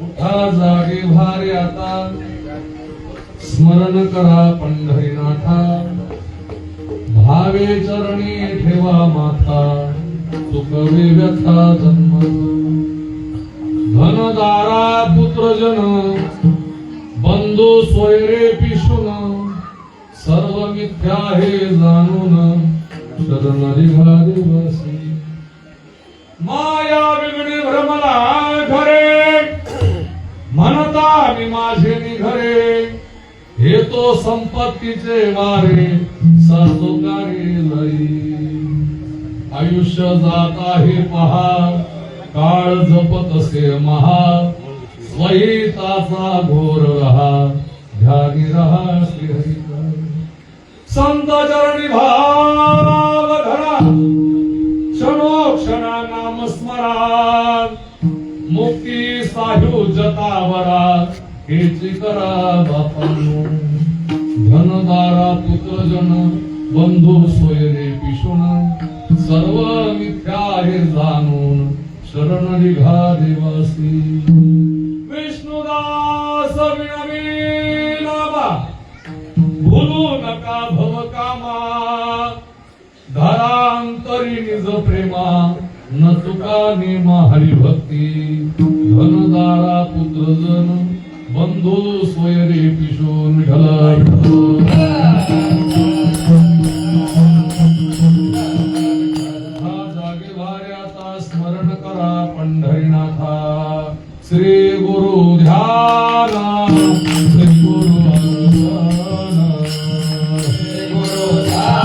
उठा जागे भारे आता, स्मरण करा पंढरीनाथा, भावे चरणी ठेवा माथा, चुकवे व्यथा जन्म. धनदारा पुत्रजन बंधू सोयरे पिशुन, सर्व मिथ्या हे जाणून शरण दिवसी. माया विगणे भ्रमला घरे, म्हणता मी माझे निघरे, हे तो संपत्तीचे वारे सासोकारे लई. आयुष्य जात आहे पहा, काळ जपत असे महा, स्वहिताचा घोर रहा, ध्यानी रहा श्रीहरी. संत चरणी भाव धरा, क्षणोक्षणा नाम स्मरा, मुक्ती साह्यू जतावरा, हेची करा बापांनो. धनदारा पुत्रजन बंधू सोयरे पिशुन, सर्व मिथ्या हे जाणून शरण निघा देवासी. विष्णुदास विनवी नामा, भूलू नका भव कामा, धरांतरी निज प्रेमा, न चुका नेमा हरिभक्ती. धनदारा पुत्रजन बंधू सोयरे पिशून विठ्ठल. जागे भारे आता, स्मरण करा पंढरीनाथा, श्री गुरु ध्याना, श्री गुरु अर्चना, श्री गुरु ध्याना,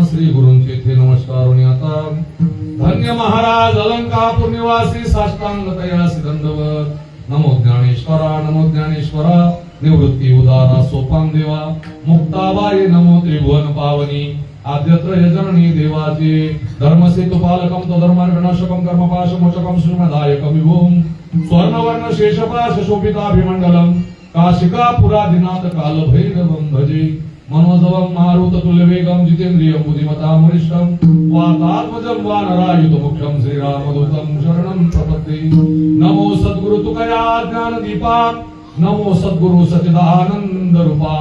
श्री गुरूंचे थे नमस्कार. आता धन्य महाराज अलंकापूर निवासी साष्टांग तयासी दंडवत. नमो ज्ञानेश्वरा, नमो ज्ञानेश्वरा, निवृत्ती उदारा सोपान देवा, मुक्ताबाई नमो त्रिभुवन पावनी, आद्यत्र यजननी देवाचे. धर्मसेतु पालकम तधर्मान विनाशकम कर्मपाश मोचकम श्रीमदायकम विभूम, स्वर्णवर्ण शेषपाश शोभिताभिमंडलम, काशिका पुरादिनाथ काल भैरवम भजे. मनोजवम मारुत तुल्यवेगम, जितेंद्रियम बुद्धिमताम वरिष्ठम, वातात्मजं वानरायुत मुख्यम श्रीरामदूतं शरणं प्रपद्ये. नमो सद्गुरु तुकया ज्ञान दीपा, नमो सद्गुरु सच्चिदानंद रूपा,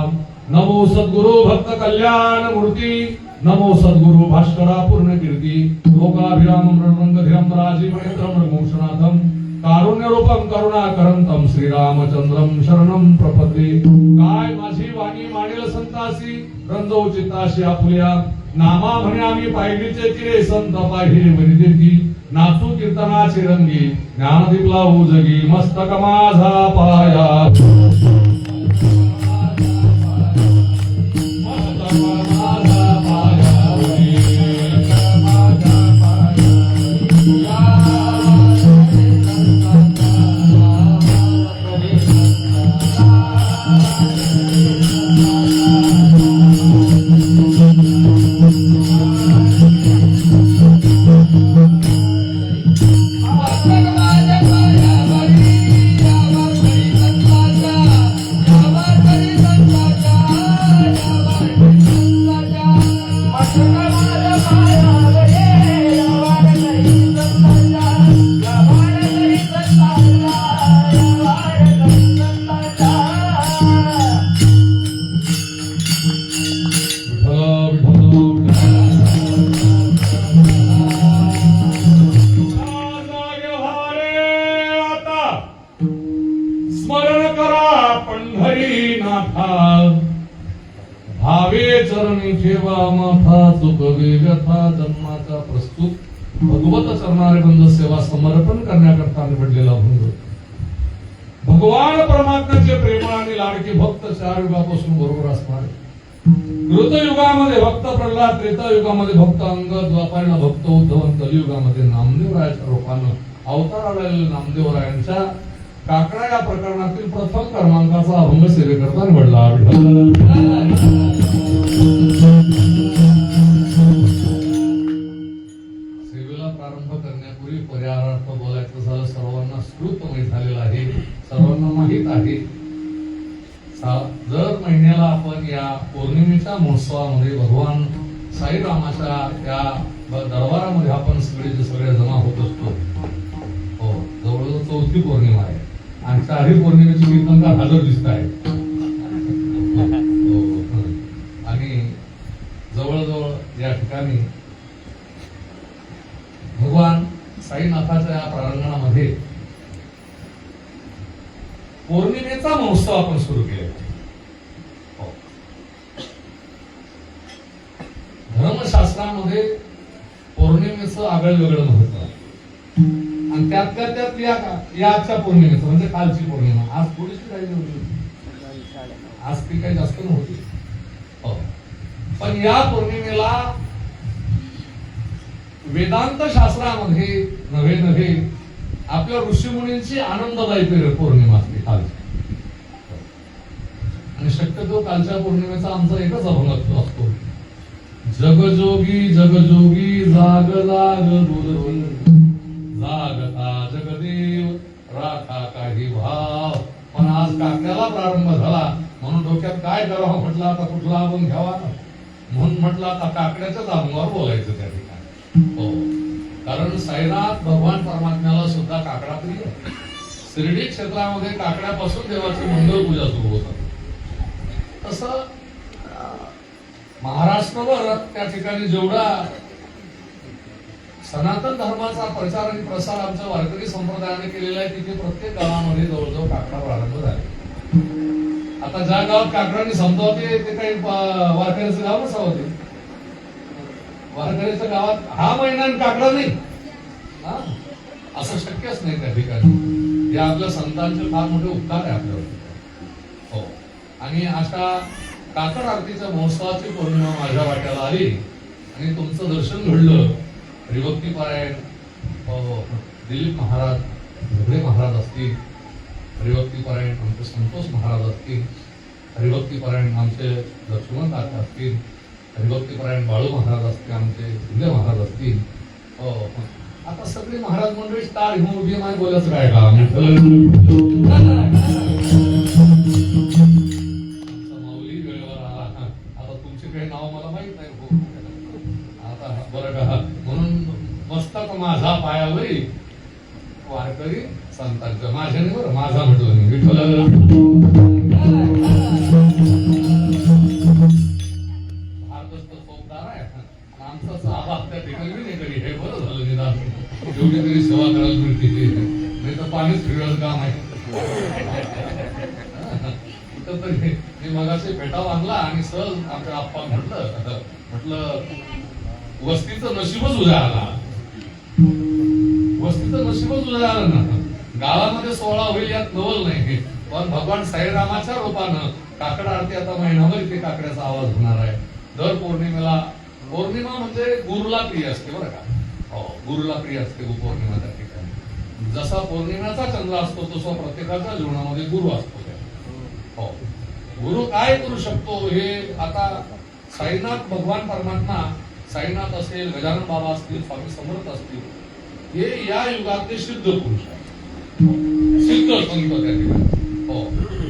नमो सद्गुरु भक्त कल्याण मूर्ती, नमो सद्गुरु भास्करा पूर्ण कीर्ती. लोकाभिरामं रंगधीरं राजीवनेत्रं रघुवंशनाथं, कारुण्य रूपम करुणाकरंतम श्रीरामचंद्रम शरणं प्रपद्ये. काय माझी वाणी मानेल संतासी, रंजव चित्ताशी आपुल्या, नामा म्हणे आम्ही पायरीचे तिरे संत पाहिले वरिदेती. नाचू कीर्तनाचे रंगी, ज्ञानदीप लावू जगी, मस्तक माझा पाया. स्मरण करा पंढरी भावे चरणी ठेवा माथा चुकवे व्यथा जन्माचा प्रस्तुत भगवत चरणारे बंद सेवा समर्पण करण्याकरता निवडलेला भंग भगवान परमात्म्याचे प्रेमळ आणि लाडके भक्त 4 युगापासून बरोबर असणारे कृतयुगामध्ये भक्त प्रल्हाद, त्रेतायुगामध्ये भक्त अंगद, द्वापारीला भक्त उद्धव, कलियुगामध्ये नामदेवरायाच्या रूपानं अवतार आलेले नामदेवरायांच्या काकडा या प्रकरणातील प्रथम क्रमांकाचा अभंग सेवेकरता निवडला. सेवेला प्रारंभ करण्यापूर्वी पर्यायार्थ बोलायचं झालं सर्वांना श्रुतमय झालेलं आहे, सर्वांना माहित आहे. दर महिन्याला आपण या पौर्णिमेच्या महोत्सवामध्ये भगवान साईरामाच्या या दरबारामध्ये आपण सगळे जमा होत असतो. हो, जवळजवळ 4थी पौर्णिमा आहे आणि 4ही पौर्णिमेची कीर्तनकार हजर दिसत आहे. आणि जवळजवळ या ठिकाणी भगवान साईनाथाच्या या प्रांगणामध्ये पौर्णिमेचा महोत्सव आपण सुरू केला. धर्मशास्त्रामध्ये पौर्णिमेचं आगळं वेगळं महत्व आहे आणि त्यात या आजच्या पौर्णिमेचं म्हणजे कालची पौर्णिमा आज थोडीशी राहिली होती, आज ती काही जास्त नव्हती. पण या पौर्णिमेला वेदांत शास्त्रामध्ये नव्हे आपल्या ऋषीमुनींची आनंददायी पौर्णिमा असते कालची. आणि शक्यतो कालच्या पौर्णिमेचा आमचा एकच अभंग असतो, जगजोगी जगजोगी जाग लाग जागता जगदेव राखा काही भाव. पण आज काकड्याला प्रारंभ झाला म्हणून डोक्यात काय करावं म्हटलं, आता कुठला अभंग घ्यावा म्हणून म्हटलं आता काकड्याच्याच अभंगावर बोलायचं त्या ठिकाणी. हो, कारण साईनाथ भगवान परमात्म्याला सुद्धा काकडा प्रिय. शिर्डी क्षेत्रामध्ये काकड्यापासून देवाची मंगल पूजा सुरू होतात. तसं महाराष्ट्रभर त्या ठिकाणी जेवढा सनातन धर्माचा प्रचार आणि प्रसार आमच्या वारकरी संप्रदायाने केलेला आहे तिथे प्रत्येक गावामध्ये जवळजवळ काकडा प्रारंभ झाला. आता ज्या गावात काकडाने समजावते ते काही वारकऱ्याचं गाव नसावं. ते वारकऱ्याच्या गावात हा महिना काकडा नाही असं शक्यच नाही त्या ठिकाणी. हे आपल्या संतांचे फार मोठे उपकार आहे आपल्यावर. हो, आणि अशा काकड आरतीच्या महोत्सवाची पौर्णिमा माझ्या वाट्याला आली आणि तुमचं दर्शन घडलं. हरिभक्तीपारायण दिलीप महाराज झगडे महाराज असतील, हरिभक्तीपारायण आमचे संतोष महाराज असतील, हरिभक्तीपारायण आमचे लक्ष्मण काका असतील, हरिभक्तीपारायण बाळू महाराज असतील, आमचे शिंदे महाराज असतील. आता सगळे महाराज मंडळी स्टार घेऊन उभी नाही बोलायचं काय का माऊली वेळेवर आला. आता तुमचे काही नाव मला माहित नाही हो आता बरं का, म्हणून मस्तक माझा पायावरी वारकरी संतांचं माझ्याने बरं माझा म्हटलं मी विठ्ठल आमचा आवाज त्या ठिकाणी नाही कधी हे बरं झालं निदान एवढी तरी सेवा करायला मिळते. नाही तर पाणीच फिरवायचं काम आहे. कुठं तरी मी मगाशी पेटा बांधला आणि सहज आपल्या आप्पा म्हटलं वस्तीचं नशीबच उद्या आला. वस्तीचं नशीबच उद्या आलं ना. गावामध्ये 16 होईल यात नवल नाही. पण भगवान साईरामाच्या रूपानं काकड आरती आता महिनाभर इथे काकड्याचा आवाज होणार आहे. दर पौर्णिमेला, पौर्णिमा म्हणजे गुरुला प्रिय असते बरं का. हो, गुरुला प्रिय असते पौर्णिमा त्या ठिकाणी. जसा पौर्णिमेचा चंद्र असतो तसा प्रत्येकाच्या जीवनामध्ये गुरु असतो. हो, गुरु काय करू शकतो हे आता साईनाथ भगवान परमात्मा, साईनाथ असेल, गजानन बाबा असतील, स्वामी समर्थ असतील, हे या युगातले सिद्ध पुरुष आहेत, सिद्ध संत त्या ठिकाणी. हो,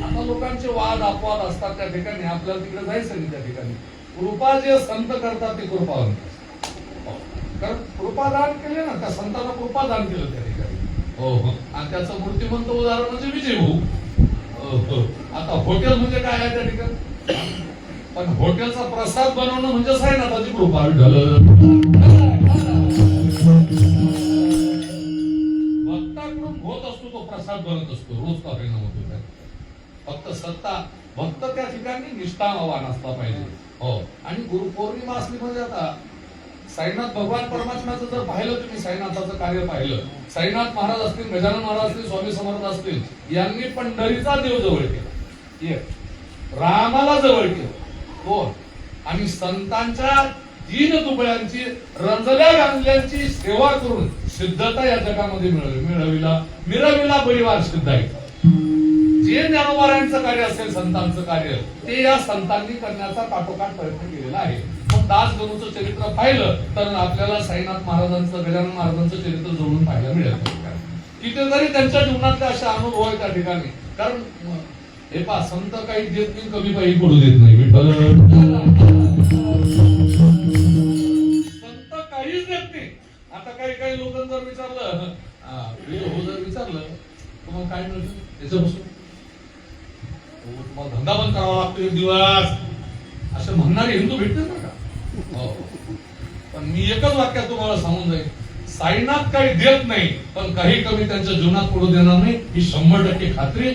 आता लोकांचे वाद अपवाद असतात त्या ठिकाणी, आपल्याला तिकडे जायचं नाही त्या ठिकाणी. कृपा जे संत करतात ते कृपावंत. कारण कृपादान केले ना, त्या संतांना कृपादान केलं त्या ठिकाणी. हो हो, आणि त्याचं मूर्तिमंत उदाहरण म्हणजे विजय भाऊ. आता हॉटेल म्हणजे काय आहे त्या ठिकाणी, पण हॉटेलचा प्रसाद बनवणं म्हणजे साईनाथाची कृपा झालं. भक्ताकडून होत असतो तो प्रसाद बनत असतो रोज का होईना होतो. फक्त सत्ता भक्त त्या ठिकाणी निष्ठावान असला पाहिजे. हो, आणि गुरुपौर्णिमा असली म्हणजे आता साईनाथ भगवान परमात्म्याचं जर पाहिलं तुम्ही, साईनाथाचं कार्य पाहिलं, साईनाथ महाराज असतील, गजानन महाराज असतील, स्वामी समर्थ असतील, यांनी पंढरीचा देव जवळ केला, रामाला जवळ केलं, कोण? आणि संतांच्या तीन दुबळ्यांची रंजल्या गांजल्यांची सेवा करून सिद्धता या जगामध्ये मिळविला परिवार सिद्धायचा. जे ज्ञानोबारायांचं कार्य असेल, संतांचं कार्य, ते या संतांनी करण्याचा काटोकाट प्रयत्न केलेला आहे. पण दासगणूचं चरित्र पाहिलं तर आपल्याला साईनाथ महाराजांचं, गजानन महाराजांचं चरित्र जोडून पाहायला मिळेल. कितीतरी त्यांच्या जीवनातले असे अनुभव आहेत त्या ठिकाणी. कारण हे पहा, संत काही देत नाही, कमी काही पडू देत नाही. विठ्ठल संत काहीच देत नाही. आता काही लोकांना जर विचारलं, जर विचारलं तुम्हाला काय मिळतं त्याच्यापासून, तुम्हाला धंदा बंद करावा लागतो एक दिवस, असे म्हणणारे हिंदू भेटते ना का? हो. पण मी एकच वाक्यात तुम्हाला सांगून जाईल, साईनाथ काही देत नाही, पण काही कमी त्यांच्या जीवनात पडू देणार नाही, ही 100% खात्री.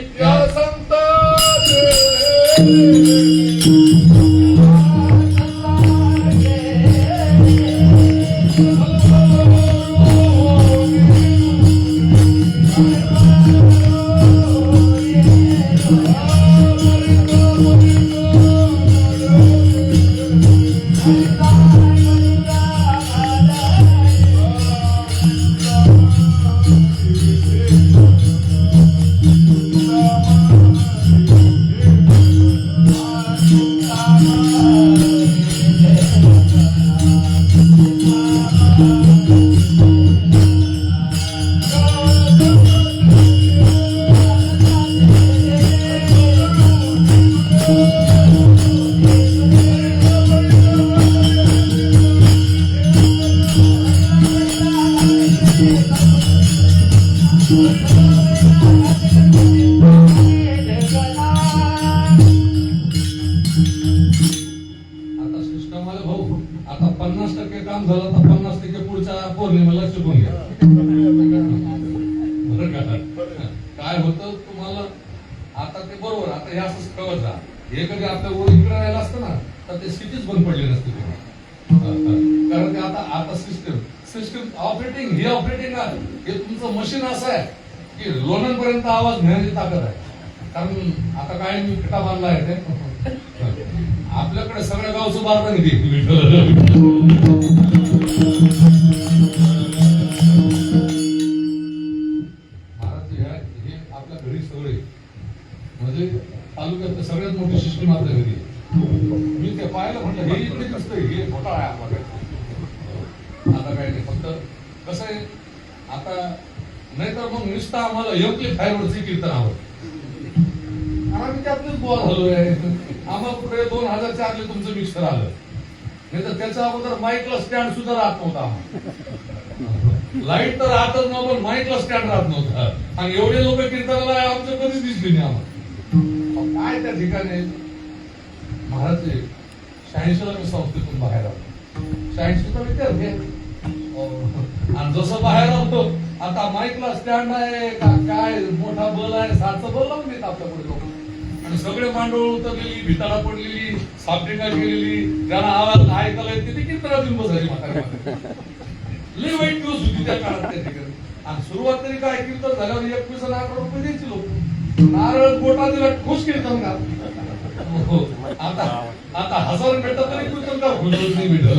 आता 50% काम झालं तर 50% पुढच्या पौर्णिमेला शिकून घ्या. काय होतं तुम्हाला आता ते बरोबर, आता हे असं कळत जा. हे कधी आपल्या ओळख इकडे राहिलं असतं ना तर ते सिटीच बंद पडली नसते. कारण ते आता सिस्टम ऑपरेटिंग हे तुमचं मशीन असं आहे की लोणांपर्यंत आवाज घेण्याची ताकद आहे. कारण आता काय मी खटा बांधला आहे ते आपल्याकडे सगळ्या गावचं बारदा निघे. महाराज हे आपल्या घरी सगळे म्हणजे तालुक्यात सगळ्यात मोठी सिस्टीम आपल्या घरी. मी ते पाहायला म्हटलं हे इकडे दिसतंय, हे घोटाळा आहे आपल्याकडे. आता काय नाही, फक्त कसं आहे आता, नाहीतर मग नुसतं आम्हाला योग्य फायरवरची कीर्तन आवडतं. आम्ही त्यातच बोर झालोय. आम्हाला कुठे 2004 तुमचं मिक्सर आलं, नाही तर त्याच्या अगोदर माईकला स्टँड सुद्धा राहत नव्हता. आम्हाला लाईट तर राहतच नव्हतं, पण माईकला स्टँड राहत नव्हतं. आणि एवढे लोक कीर्तनाला आमचं कधीच दिसले नाही आम्हाला. काय त्या ठिकाणी महाराज 86 ला मी संस्थेतून बाहेर आलो. 86 चा विचार घे. आणि जसं बाहेर आलो आता माईकला स्टँड आहे काय मोठा बल आहे, 7चं बल लावून देत आपल्या पुढे लोक. आणि सगळे मांडोळ उतरलेली, भिताडा पडलेली, सापटिंगा केलेली, ज्यांना आवाज ऐकायला येते ते कीर्तनात येऊन बसायची म्हातारी. लई वाईट दिवस होती त्या काळात त्या ठिकाणी. आणि सुरुवात तरी काय, कीर्तन झाल्यावर 21 लाख रुपये द्यायचे लोक. नारळ गोटा दिला खुश कीर्तन का. आता 1000 भेटत तरी कीर्तन का खुश नाही भेटलं.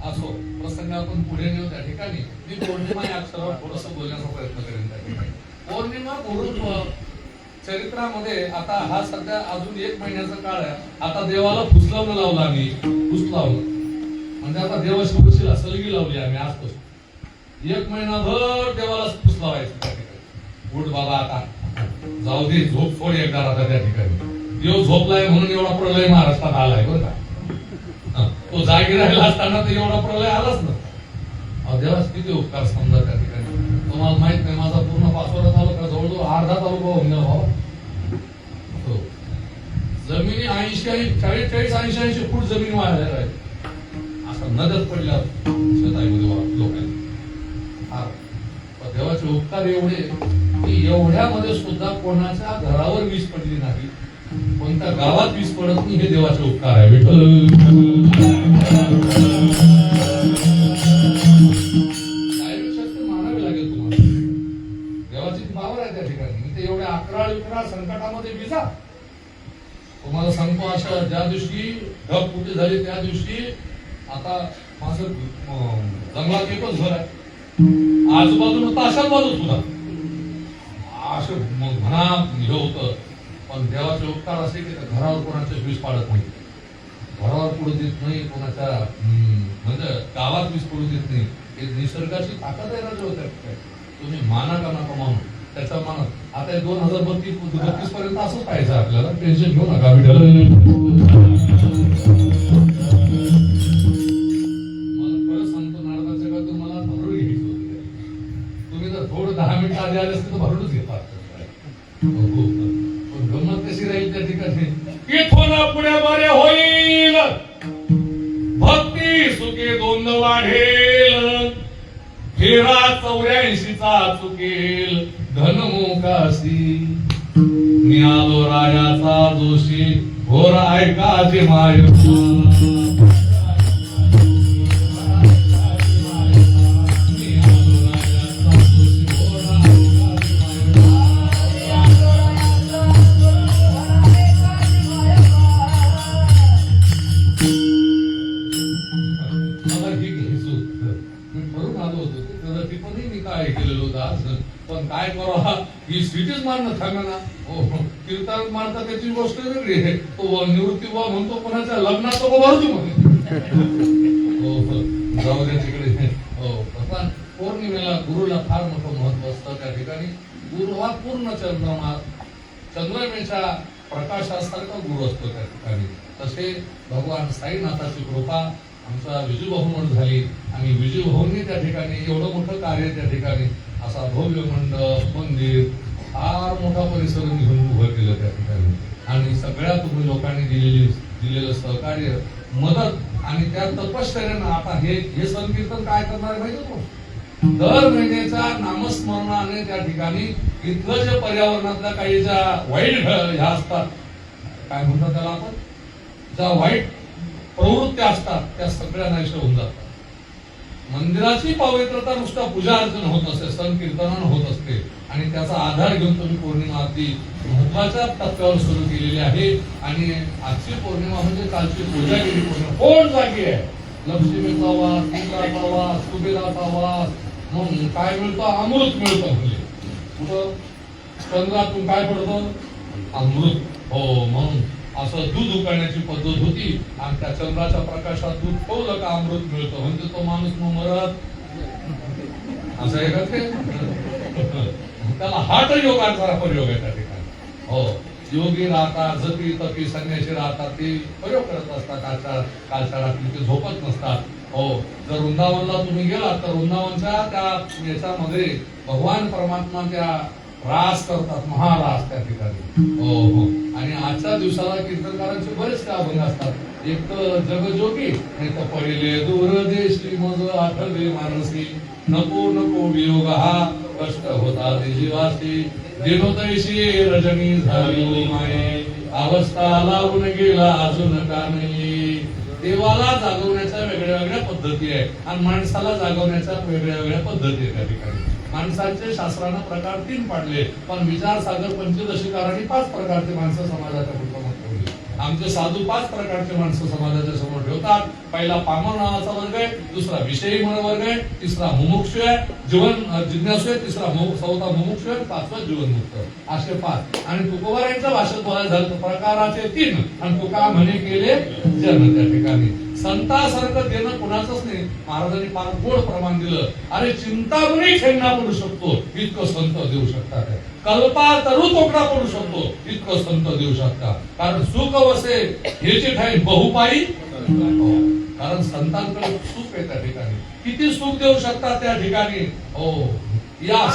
असो प्रसंग आपण पुढे नेऊ त्या ठिकाणी. मी पौर्णिमा या अक्षरावर थोडस बोलण्याचा प्रयत्न करेन त्या ठिकाणी. पौर्णिमा गुरु चरित्रामध्ये आता हा सध्या अजून 1 महिन्याचा काळ आहे. आता देवाला फुसलावणं लावलं आम्ही, फुसलावणं म्हणजे आता देवाशिवशीला सलगी लावली आम्ही आजपासून. 1 महिनाभर देवाला फुसलावायचं त्या ठिकाणी. उठ बाबा आता जाऊ दे, झोप सोड एकदा आता त्या ठिकाणी. देव झोपलाय म्हणून एवढा प्रलय महाराष्ट्रात आलाय बरं का. तो जागी राहिला असताना तर एवढा प्रलय आलाच ना. देवास किती उपकार समजा त्या ठिकाणी. तुम्हाला माहित नाही, माझा पूर्ण पाचोरा तालुका जवळजवळ अर्धा तालुका होऊन गेला भाऊ. जमिनी 40-80 फूट जमीन वाढल्या आहे. असं नदत पडल्या शेताईमध्ये लोकांनी. उपकार एवढे की एवढ्यामध्ये सुद्धा कोणाच्या घरावर वीज पडली नाही, कोणत्या गावात वीज पडत नाही, हे देवाचे उपकार आहे. विठ्ठल मानावे लागेल तुम्हाला, देवाची पावर आहे त्या ठिकाणी. ते एवढ्या अकरा संकटामध्ये विजा तुम्हाला सांगतो. अशा ज्या दिवशी ढग कुठे झाले त्या दिवशी आता माझं जंगलात एकच घर आहे, आजूबाजूला ताशात बाजूच होता, असं म्हणा हे होतं. पण देवाचे उपकार असे की त्या घरावर कोणाच्या वीज पाडत नाही, घरावर पडू देत नाही, कोणाच्या म्हणजे गावात वीज पडू देत नाही. हे निसर्गाची ताकद आहे ना जो तुम्ही माना का नका मानू त्याचा मान. आता 2032 पर्यंत असंच पाहिजे आपल्याला, टेन्शन घेऊ नका. थोडं 10 मिनिटं आधी आले असते तर भरूनच घेतात. गंमत कशी राहील त्या ठिकाणी, इथून पुढे बरे होईल, भक्ती सुखे दोन वाढेल, फेरा 84चा चुकेल धनमुखासी, नियालो रायाचा जोशी घोर ऐकाचे माय. पण काय करावा, ही स्थितीच मारणं थांबेना. कीर्तन मारता त्याची गोष्ट वेगळी आहे, तो निवृत्ती म्हणतो कोणाच्या लग्नात तो भरतो म्हणे. जाऊ द्या तिकडे. पण पौर्णिमेला गुरुला फार मोठं महत्व असतं. त्या ठिकाणी गुरु हा पूर्ण चंद्रमेच्या प्रकाशासारखा गुरु असतो त्या ठिकाणी. तसे भगवान साईनाथाची कृपा आमचा विजूभाऊंवर झाली आणि विजूभाऊंनी त्या ठिकाणी एवढं मोठं कार्य त्या ठिकाणी असा भव्य मंडप मंदिर फार मोठा परिसर निघून उभं केलं त्या ठिकाणी. आणि सगळ्या तुम्ही लोकांनी दिलेलं सहकार्य मदत आणि त्या तपश्चर्यानं आता हे संकीर्तन काय करणार आहे माहिती तो, दर महिन्याच्या नामस्मरणाने त्या ठिकाणी इथलं जे पर्यावरणातल्या काही ज्या वाईट ह्या असतात, काय म्हणतात त्याला आपण, ज्या वाईट प्रवृत्त्या असतात त्या सगळ्या नाहीशा होऊन जातात. मंदिराची पवित्रता नुसता पूजा अर्चना होत असते, संकीर्तनानं होत असते. आणि त्याचा आधार घेऊन तुम्ही पौर्णिमा अगदी महत्वाच्या टप्प्यावर सुरू केलेली आहे. आणि आजची पौर्णिमा म्हणजे कालची पूजागिरी पौर्णिमा. कोण जागी आहे, लक्ष्मीचा वास, इंद्राचा वास, कुबेराचा वास, मग काय मिळतं, अमृत मिळतं. म्हणजे कुठं चंद्रातून काय पडतं, अमृत. हो, म्हणून असं दूध उकळण्याची पद्धत होती आणि त्या चंद्राच्या प्रकाशात दूध ठेवलं का अमृत मिळतं. म्हणजे तो माणूस मग मरत असं आहे का ते, त्याला हाट योगाचा प्रयोग आहे त्या ठिकाणी. हो, योगी राहतात, जपी तपी संन्यासी राहतात, ते प्रयोग करत असतात. कालच्या रात्री ते झोपत नसतात. हो, जर वृंदावनला तुम्ही गेलात तर वृंदावनच्या त्या याच्यामध्ये भगवान परमात्मा त्या रास करतात, महारास त्या ठिकाणी. हो हो. आणि आजच्या दिवसाला कीर्तनकारांचे बरेच काय अभंग असतात. एक तर जगजोगी, नाही तर पहिले दूरदेशी मज आठवले मानसी, नको नको वियोग हा कष्ट होता ते जीवासी, दिनोतैशी रजनी झाली माये, अवस्था लावून गेला अजून का नाही. देवाला जागवण्याच्या वेगळ्या वेगळ्या पद्धती आहे आणि माणसाला जागवण्याच्या वेगळ्या वेगळ्या पद्धती आहेत त्या ठिकाणी. माणसाचे शास्त्रानं प्रकार 3 पाडले, पण विचारसागर पंचदशीकारांनी 5 प्रकारचे माणसं समाजाच्या पुढे ठेवली. आमचे साधू 5 प्रकारचे माणसं समाजाच्या समोर ठेवतात. पहिला पामर नावाचा वर्ग आहे, दुसरा विषयी वर्ग आहे, तिसरा मुमुक्षु आहे, जीवन जिज्ञासू आहे, चौथा मुमुक्षु आहे, 5वा जीवनमुक्त. असे 5. आणि तुकोबारांच्या भाषेत बोलायचं झालं तर प्रकाराचे 3 आणि तुका म्हणे केले जन. त्या ठिकाणी संतासारखं देणं कुणाचंच नाही. महाराजांनी फार गोड प्रमाण दिलं. अरे चिंतामणी खेळणा पडू शकतो इतकं संत देऊ शकतात. कल्पा तरू तोकडा पडू शकतो इतकं संत देऊ शकतात. कारण सुख वसे ह्याची ठाई बहुपाई, कारण संतांकडे सुख आहे त्या ठिकाणी. किती सुख देऊ शकतात त्या ठिकाणी. हो, या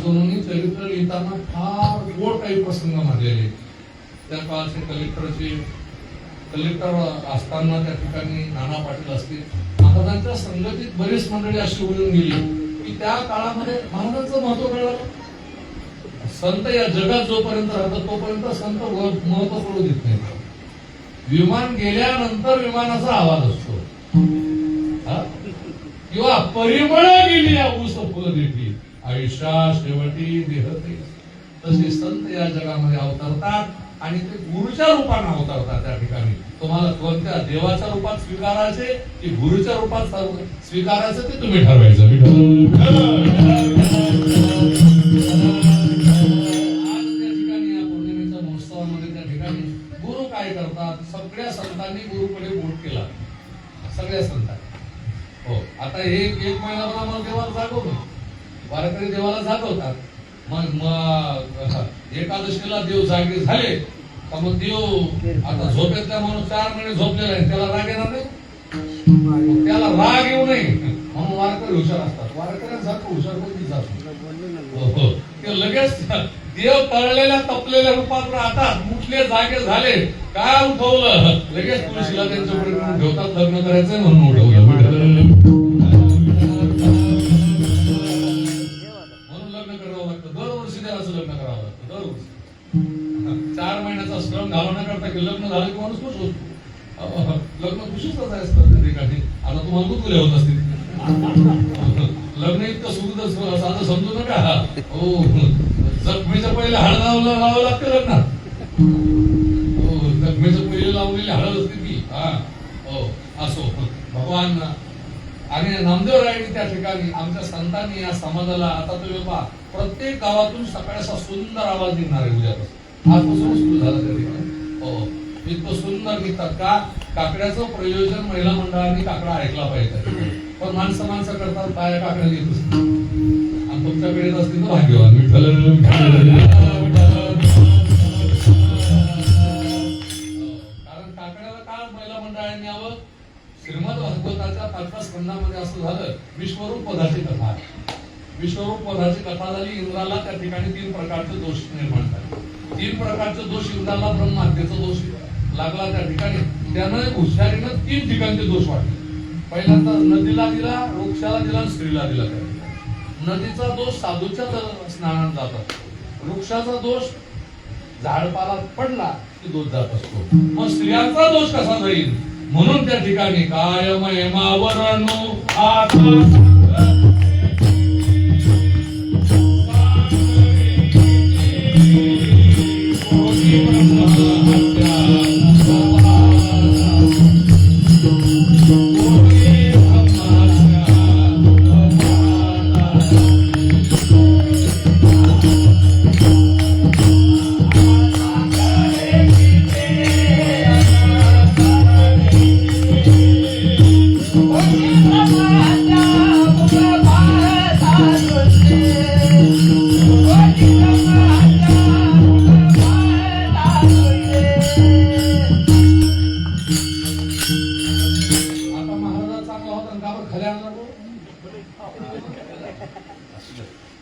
दासगणूंनी चरित्र लिहिताना फार गोड काही प्रसंग मांडलेले. त्या काळचे कलेक्टर असताना त्या ठिकाणी नाना पाटील असतील, महाराजांच्या संगतीत बरीच मंडळी अशी उडून गेली की त्या काळामध्ये महाराजांचं महत्व कळलं. संत या जगात जोपर्यंत राहतात तोपर्यंत संत महत्व कळू देत नाही. विमान गेल्यानंतर विमानाचा आवाज असतो किंवा परिमळ गेली या ऊस फुल देती आयुष्या शेवटी देहते. तसे संत या जगामध्ये अवतरतात आणि ते गुरुच्या रूपाने अवतरतात. त्या ठिकाणी तुम्हाला कोणत्या देवाच्या रूपात स्वीकारायचे की गुरुच्या रूपात स्वीकारायचं ते तुम्ही ठरवायचं. गुरु काय करतात, सगळ्या संतांनी गुरुकडे बोट केला, सगळ्या संतांनी. हो, आता एक महिनाभर आम्हाला देवाला जागवतो, वारकरी देवाला जागवतात. मग एकादशीला देव जागे झाले का मग देव आता झोपेतल्या माणूस 4 महिने झोपलेला आहे, त्याला राग येणार नाही. त्याला राग येऊ नये म्हणून वारकरी हुशार असतात. वारकऱ्यांसारखं हुशार कोणी जात नाही. ते लगेच देव तळलेल्या तपलेल्या रूपात राहतात. उठले जागे झाले काय उठवलं लगेच तुळशीला त्यांच्या पुढे ठेवतात. लग्न करायचंय म्हणून उठवलं, म्हणून लग्न करावं लागतं. दरवर्षी देवाचं लग्न करावं लागतं. दरवर्षी 4 महिन्याचा श्रम घालवण्याकरता की लग्न झालं की माणूस खुश होतो. लग्न खुशीच असतं त्या ठिकाणी. आता तुम्हाला कुठे होत असतील लग्न इतकं सुखद साधं समजू नका. हो, जखमेच्या पहिले हळद लावावं लागतं लग्नात. हो, जखमेच्या पहिले लावलेली हळद असते ती. हो, असो भगवान. आणि नामदेव रायांनी त्या ठिकाणी आमच्या संतांनी या समाजाला आता तुम्ही पहा प्रत्येक गावातून सकाळी असा सुंदर आवाज निघणार आहे. उद्यापासून आजपासून सुरू झाला त्या ठिकाणी. हो, इतकं सुंदर निघतात का काकड्याचं प्रयोजन महिला मंडळाने काकडा ऐकला पाहिजे. पण माणसं करतात बाया काकड्या घेत असतात. आणि तुमच्याकडे येत असतील तर भाग्यवान. विठ्ठल कारण काकड्याला काळ महिला मंडळाने यावं. श्रीमद भागवताच्या 5व्या स्कंदामध्ये असं झालं, विश्वरूप पदाची कथा. विश्वरूप पदाची कथा झाली. इंद्राला त्या ठिकाणी 3 प्रकारचे दोष निर्माण झाले. 3 प्रकारचे दोष इंद्राला ब्रह्महत्येचा दोष लागला त्या ठिकाणी. त्यानं हुशारीनं 3 ठिकाणचे दोष वाटले. पहिल्यांदा नदीला दिला, वृक्षाला दिला, स्त्रीला दिला. नदीचा दोष साधूच्या स्नानात जातात. वृक्षाचा दोष झाडपाला पडला की दोष जात असतो. मग स्त्रियांचा दोष कसा जाईल म्हणून त्या ठिकाणी कायमयमावरणो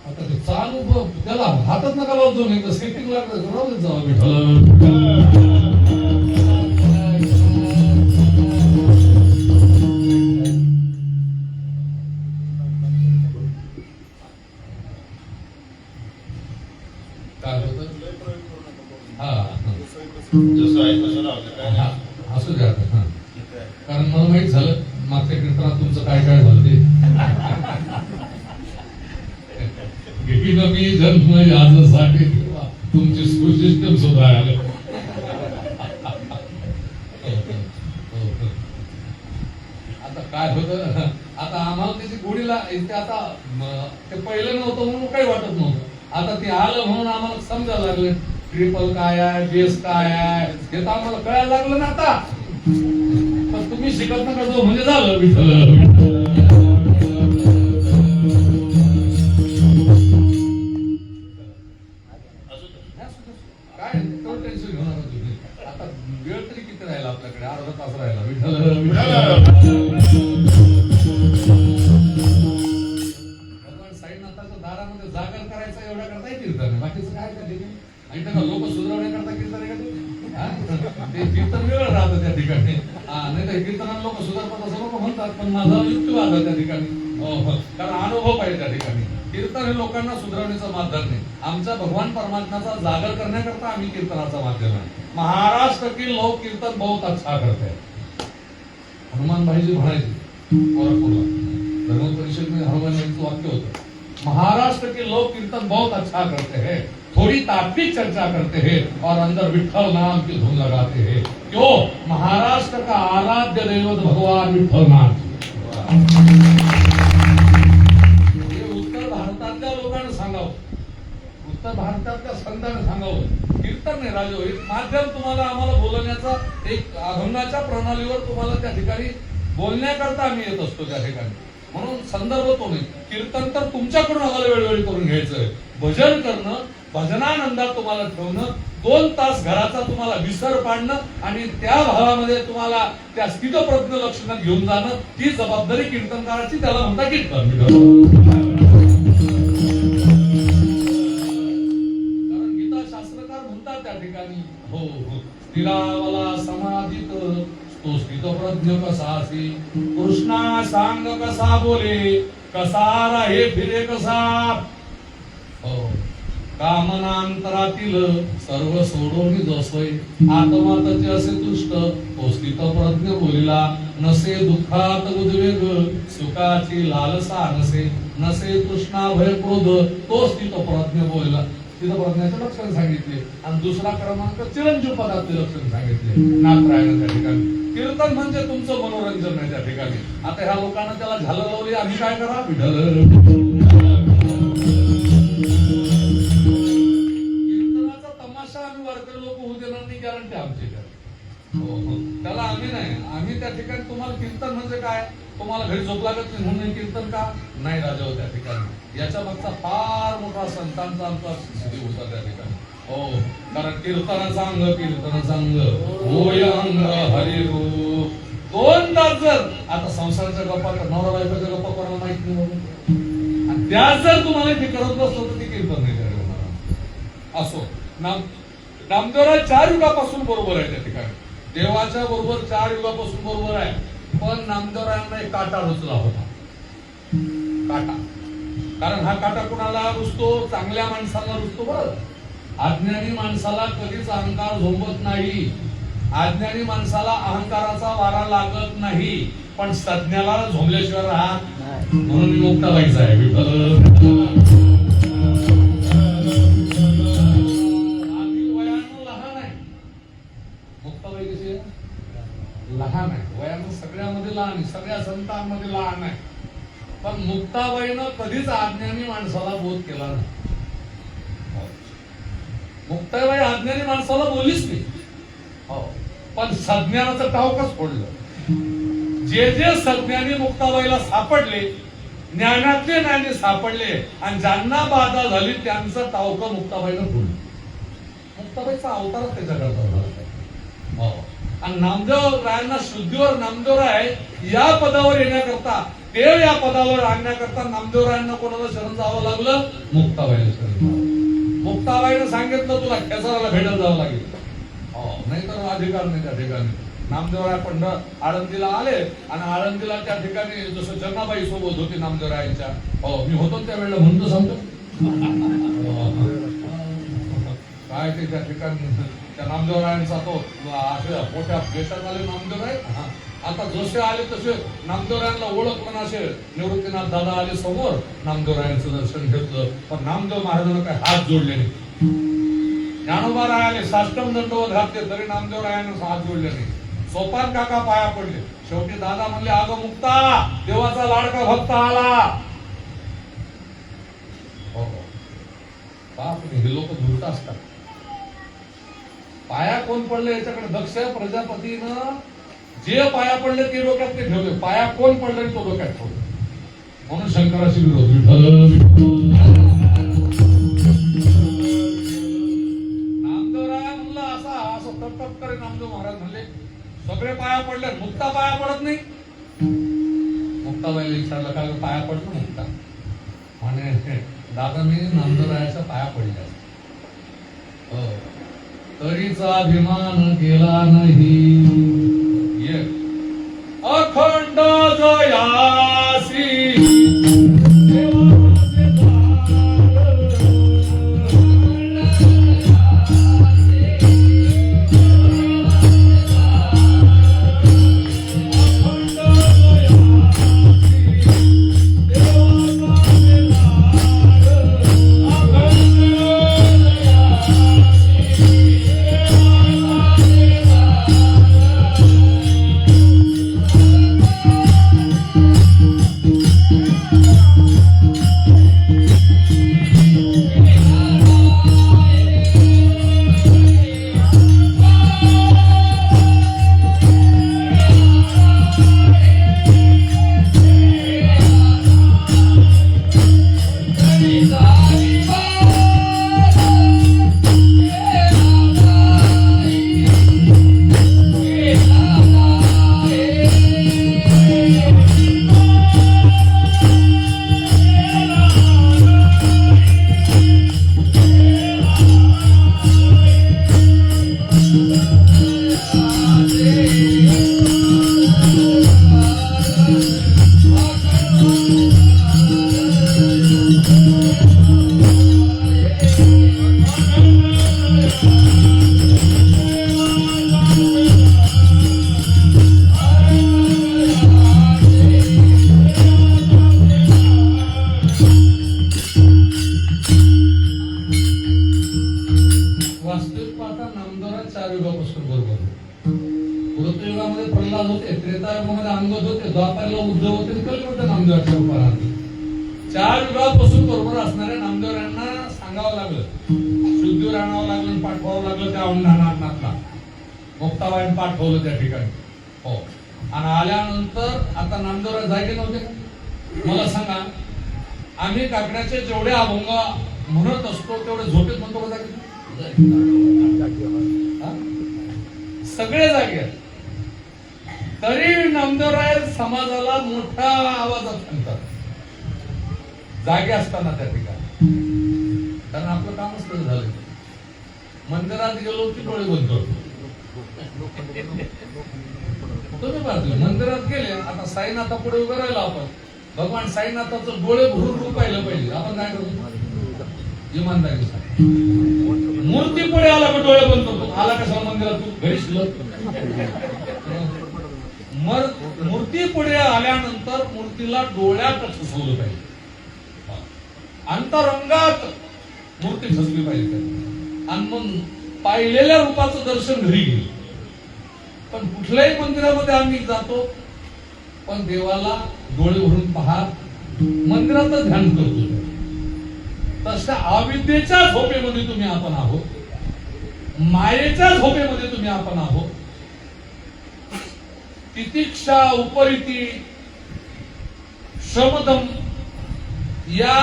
आता चालू त्याला हातात नका लावतो, नाही तर सेटिंग लागतं. राहू देत जावा काय होतं. असू द्या. कारण मला माहित झालं मागच्या कीर्तनात तुमचं काय काय झालं ते. मी जन्म यासाठी तुमची सिस्टम सुधारायला. आता काय होतं, आता आम्हाला त्याची गोडीला आता ते पहिलं नव्हतं म्हणून काही वाटत नव्हतं. आता ते आलं म्हणून आम्हाला समजायला लागलं ट्रिपल काय आहे, बेस काय आहे हे तर आम्हाला कळायला लागलं ना. आता पण तुम्ही शिकत नका जो म्हणजे झालं. विठ्ठल काय टेन्शन घेऊ नका तुम्ही. आता वेळ तरी किती राहिला आपल्याकडे, अर्धा तास राहिला. विठ्ठल भगवान साईनाथाच्या दारामध्ये जागर करायचं करायचा एवढा करता कीर्तन आहे, बाकीचं काय त्या ठिकाणी. आणि त्यांना लोक सुधारण्याकरता कीर्तन आहे का ते कीर्तन वेगळं राहतं त्या ठिकाणी. नाही तर कीर्तनात लोक सुधारतात असं लोक म्हणतात, पण माझा युक्तिवाद आहे त्या ठिकाणी. कारण अनुभव पाहिजे त्या ठिकाणी. कीर्तन हे लोकांना सुधारण्याचं माध्यम नाही, आमच्या भगवान परमात्म्याचा जागर करण्याकरता आम्ही कीर्तनाचा माध्यम आहे. महाराष्ट्र की लोक कीर्तन बहुत अच्छा करते हैं. हनुमान भाईजी म्हणायचे गोरखपूरला, धर्म परिषद में हनुमान यांचं वाक्य होतं, महाराष्ट्र के लोग कीर्तन बहुत अच्छा करते हैं, थोड़ी तात्विक चर्चा करते हैं और अंदर विठ्ठल नाम की धुन लगाते हैं. क्यों? महाराष्ट्र का आराध्य दैवत भगवान विठ्ठलनाथ. उत्तर भारतातल्या लोकांना सांगावं, उत्तर भारतातल्या संतांना सांगावं, कीर्तन नाही राजो, एक माध्यम तुम्हाला आम्हाला बोलण्याचा, एक अभंगाच्या प्रणालीवर तुम्हाला त्या ठिकाणी बोलण्याकरता आम्ही येत असतो त्या ठिकाणी. म्हणून संदर्भ तो नाही. कीर्तन तर तुमच्याकडून आम्हाला वेळोवेळी करून घ्यायचंय. भजन करणं, भजनानंदात तुम्हाला ठेवणं, 2 तास घराचा तुम्हाला विसर पाडणं आणि त्या भावामध्ये तुम्हाला त्या स्थितप्रज्ञ लक्षणात घेऊन जाणं, ही जबाबदारी कीर्तनकाराची. त्याला म्हणता कीर्तन. कारण गीता शास्त्रकार म्हणतात त्या ठिकाणी, हो स्थिरावला समाधित तो स्थितप्रज्ञ कसा असे, कृष्णा सांग कसा बोले, कसा राहे फिरे कसा, कामनांतरातील सर्व सोडून जसोय, आत्मा त्याचे असे तुष्ट तो स्थितप्रज्ञ बोलिला, नसे दुःखात उद्वेग, सुखाची लालसा नसे, नसे तृष्णा भय क्रोध, तो स्थितप्रज्ञ बोलिला. स्थितप्रज्ञाचे लक्षण सांगितले. आणि दुसरा क्रमांक चिरंजीव पदाचे लक्षण सांगितले नाथरायण त्या ठिकाणी. कीर्तन म्हणजे तुमचं मनोरंजन आहे त्या ठिकाणी. आता ह्या लोकांना त्याला झालं लावली, आम्ही काय करा, कीर्तनाचा तमाशा आम्ही वारकरी लोक होऊ देणार नाही, गॅरंटी आमची. त्याला आम्ही नाही, आम्ही त्या ठिकाणी तुम्हाला कीर्तन म्हणजे काय, तुम्हाला घरी झोप लागत नाही म्हणून कीर्तन का नाही राजा त्या ठिकाणी. याच्या मागचा फार मोठा संतांचा आमचा स्थिती होता त्या ठिकाणी. हो, कारण कीर्तन सांग होय अंग हरी रूप. 2 तास जर आता संसाराच्या गप्पा, नवरा बायकोच्या गप्पा कोणाला माहित नाही बाबा, आणि त्या जर तुम्हाला ते करत बसलो तर ते कीर्तन नाही करणार. असो, नामदेवराय 4 युगापासून बरोबर आहे त्या ठिकाणी, देवाच्या बरोबर 4 युगापासून बरोबर आहे. पण नामदेवरायांना एक काटा रुचला होता, काटा. कारण हा काटा कुणाला रुचतो, चांगल्या माणसाला रुचतो. बरं, अज्ञानी माणसाला कधीच अहंकार झोंबत नाही, अज्ञानी माणसाला अहंकाराचा वारा लागत नाही, पण सज्ञाला झोंबल्याशिवाय राहत. म्हणून मी मुक्ताबाईचा आहे. लहान आहे मुक्ताबाई, कशी लहान आहे वयानं, सगळ्यामध्ये लहान आहे, सगळ्या संतांमध्ये लहान आहे. पण मुक्ताबाईनं कधीच अज्ञानी माणसाला बोध केला नाही. मुक्ताबाई अज्ञानी माणसाला बोललीच नाही, पण सज्ञानाचं टावकच फोडलं. जे जे सज्ञानी मुक्ताबाईला सापडले, ज्ञानातले ज्ञानी सापडले, आणि ज्यांना बाधा झाली त्यांचं टावकं मुक्ताबाईनं फोडलं. मुक्ताबाईचा अवतारच त्याच्याकरता झाला. आणि नामदेव रायांना शुद्धीवर नामदेवराय या पदावर येण्याकरता, देव या पदावर आणण्याकरता नामदेवरायांना कोणाला शरण जावं लागलं, मुक्ताबाईला शरण जावं. मुक्ताबाईनं सांगितलं तुला खेसाराला भेटायला जावं लागेल, नाही तर अधिकार नाही त्या ठिकाणी. नामदेवराय आळंदीला आले, आणि आळंदीला त्या ठिकाणी जसं जगनाबाई सोबत होती नामदेवरायांच्या, मी होतो त्यावेळेला म्हणतो सांगतो काय ते त्या ठिकाणी त्या नामदेवरायांचा तो असे मोठ्या देशात आले नामदेवराय. आता जसे आले तसे नामदेवरायांना ओळख पण असे निवृत्तीनाथ दादा आले समोर, नामदेवरायांचं दर्शन घेतलं, पण नामदेव महाराजांना काही हात जोडले नाही. ज्ञानोबा राय आले, साष्टम दंडवत घातले, तरी नामदेवरायांना हात जोडले नाही. सोपान काका पाया पडले. शेवटी दादा म्हणले, अगं मुक्ता, देवाचा लाडका भक्त आला. बापरे, हे लोक धूर्त असतात. पाया कोण पडले याच्याकडे दक्ष प्रजापतीनं जे पाया पडले ते डोक्यात ते ठेवले, पाया कोण पडले तो डोक्यात ठेवले. म्हणून शंकराशी विरोध. नामदेवराय म्हणलं असं तप करे. नामदेव महाराज म्हणले सगळे पाया पडले, मुक्ता पाया पडत नाही. मुक्ताबाईला विचारलं काय पाया पडलं मुक्ता, म्हणे दादा आता मी नामदेवरायाच्या पाया पडल्या हो तरीचा अभिमान केला नाही अखंड जयासी चार युगापासून बरोबर असणाऱ्या नामदेवरायांना सांगावं लागलं शुद्धीवर आणावं लागलं पाठवावं लागलं त्या औंढानाथला मुक्ताबाईन पाठवलं त्या ठिकाणी हो आणि आल्यानंतर आता नामदेवराय जागे नव्हते मला सांगा आम्ही काकड्याचे जेवढे अभंग म्हणत असतो तेवढे झोपेत म्हणतो का सगळे जागे तरी नामदेवराय समाजाला मोठ्या आवाजात सांगतात जागे असताना त्या ठिकाणी कारण आपलं कामच कसं झालं मंदिरात गेलो की डोळे बंद करतो तुम्ही पाहतो मंदिरात गेले आता साईनाथा पुढे उभं राहिलो आपण भगवान साईनाथाचं डोळे भरून रूप पाहिलं पाहिजे आपण काय करतो इमानदारी मूर्ती पुढे आला की डोळे बंद करतो आला कसा मंदिरात तू घरी शिलत मूर्ती पुढे आल्यानंतर मूर्तीला डोळ्यात ठसवलं पाहिजे अंतरंगात मूर्ती ठसली पाहिजे आणि मग पाहिलेल्या रूपाचं दर्शन घरी घेईल पण कुठल्याही मंदिरामध्ये आम्ही जातो पण देवाला डोळे भरून पाहत मंदिरातच ध्यान करतो तशा अविद्येच्या झोपेमध्ये तुम्ही आपण आहोत मायेच्या झोपेमध्ये तुम्ही आपण आहोत तितिक्षा उपरीती श्रमदम या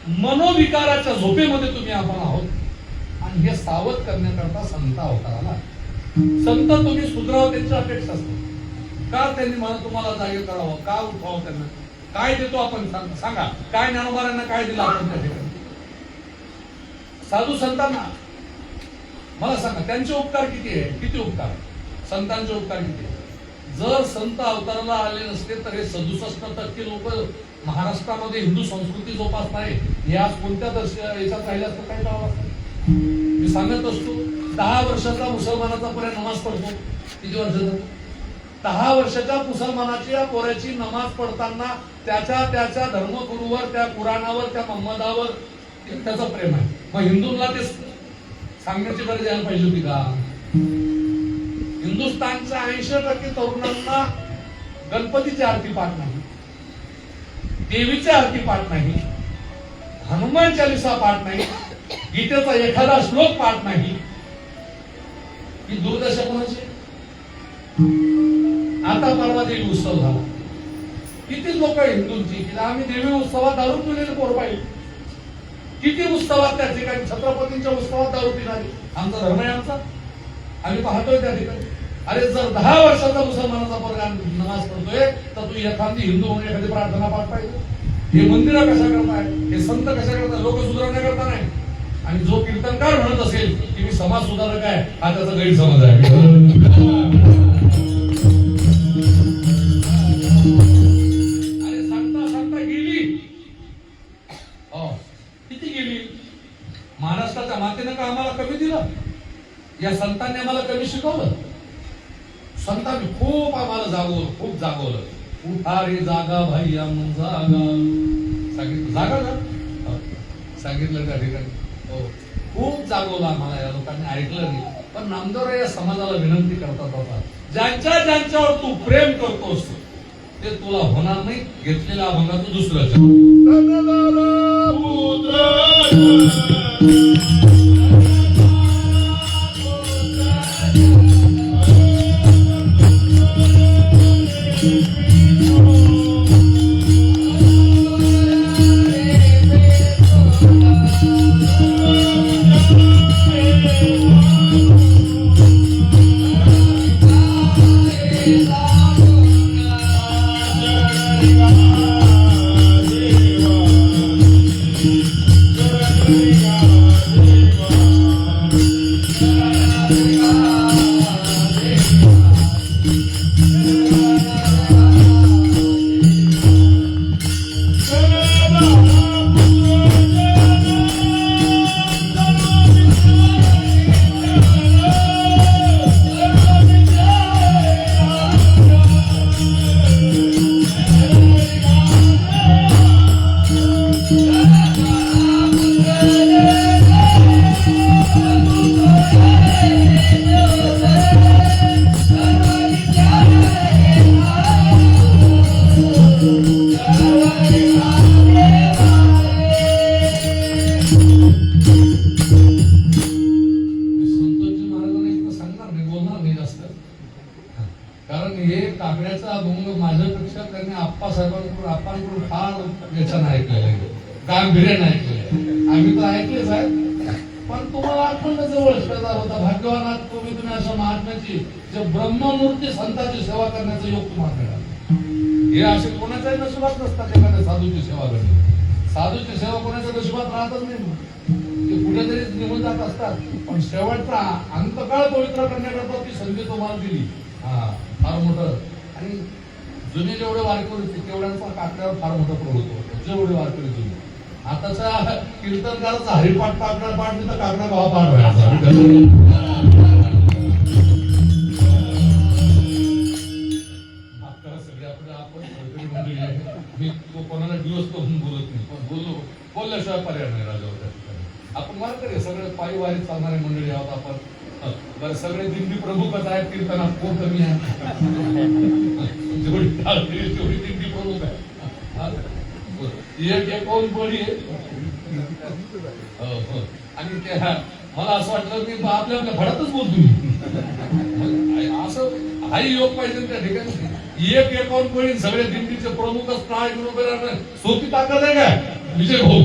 मनोविकाराच्या झोपेमध्ये तुम्ही आपण आहोत आणि हे सावध करण्याकरता संत अवताराला संत तुम्ही सुधरावं त्यांची अपेक्षा असते का त्यांनी मला तुम्हाला जागे करावं का उठवावं त्यांना काय देतो आपण सांगा काय ज्ञानोबारांना काय दिलं आपण त्या ठिकाणी साधू संतांना मला सांगा त्यांचे उपकार किती आहे किती उपकार संतांचे उपकार किती आहे जर संत अवताराला आले नसते तर हे 67% लोक महाराष्ट्रामध्ये हिंदू संस्कृती जोपासणारे या कोणत्या याच्यात राहिल्या असतं काय करावं लागतं मी सांगत असतो 10 वर्षाचा मुसलमानाचा पर्यंत नमाज पडतो किती वर्षाचा 10 वर्षाच्या मुसलमानाची या पोऱ्याची नमाज पडताना त्याच्या धर्मगुरूवर त्या कुराणावर त्या मोहम्मदावर त्याचं प्रेम आहे मग हिंदूंना ते सांगण्याची गरज यायला पाहिजे होती का हिंदुस्थानच्या 80% तरुणांना गणपतीची आरती पाठ नाही देवीची आरती पाठ नाही हनुमान चालीसा पाठ नाही गीतेचा एखादा श्लोक पाठ नाही ही दुर्दशा कोणाची आता परवा देवी उत्सव झाला किती लोक हिंदूंची की आम्ही देवी उत्सवात दारू पिलेले पोर पाहिजे किती उत्सवात त्या ठिकाणी छत्रपतींच्या उत्सवात दारू पिणारी आमचा धर्म आहे आमचा आम्ही पाहतोय त्या ठिकाणी अरे जर 10 वर्षाचा मुसलमानाचा पोरगा नमाज पडतोय तर तू एखादी हिंदू म्हणून एखादी प्रार्थना पाठ पाहिजे हे मंदिर कशा करताय, हे संत कशा करताय, लोक सुधारण्याकरता नाही. आणि जो कीर्तनकार म्हणत असेल की मी समाज सुधारक आहे, हा त्याचा गैरसमज आहे. अरे सांगता सांगता गेली, किती गेली. महाराष्ट्राच्या मातेनं का आम्हाला कमी दिलं, या संतांनी आम्हाला कमी शिकवलं. संतांनी खूप आम्हाला जागवलं, खूप जागवलं. उठा रे जागा भाई आम जागा, सांगितलं जागा ना, सांगितलं त्या ठिकाणी. हो, खूप जागवलं आम्हाला, या लोकांनी ऐकलं नाही. पण नामदेवराय या समाजाला विनंती करतात होता, ज्यांच्या ज्यांच्यावर तू प्रेम करतोस ते तुला होणार नाही. घेतलेल्या अभंगातून दुसरं गांभीर्याने ऐकलेलं. आम्ही तर ऐकलेच आहे, पण तुम्हाला अखंड जवळ शेजार होता. भाग्यवान आहात तुम्ही अशा महात्म्याची, जे ब्रह्ममूर्ती संतांची सेवा करण्याचा योग तुम्हाला मिळाला. हे असे कोणाच्याही नशिबात नसतात एखाद्या साधूची सेवा करणे. साधूची सेवा कोणाच्या नशिबात राहतच नाही, ते कुठेतरी निघून जात असतात. पण शेवटचा अंतकाळ पवित्र करण्याकरता ती संधी तुम्हाला दिली. फार मोठं. आणि जुने जेवढे वारकरी होते तेवढ्यांचा काकड्यावर फार मोठा प्रभुत्व होतं. जेवढे वारकरी जुने, आताचा कीर्तनकाराचा हरिपाठ काकडा पाठ तर काकडा भावा पाठ व्हायचा. सगळे आपल्या आपण मी कोणाला दिवस करून बोलत नाही, पण बोलल्याशिवाय पर्याय नाही. राजावर आपण वारकरी सगळे पायी वारीत चालणारे मंडळी आहोत आपण. बरं, सगळे दिंडी प्रमुखच आहेत, कीर्तनात कोण कमी आहे. जेवढी दिंडी प्रमुख आहे. एक कोण बळी आहे. आणि त्या मला असं वाटलं की आपल्या फडातच बोलतो मी. असं हाही योग पाहिजे त्या ठिकाणी. एक एकावन्न बळी सगळे दिंडीचे प्रमुखच प्राय बरोबर सोपी ताकद आहे का विजय भाऊ.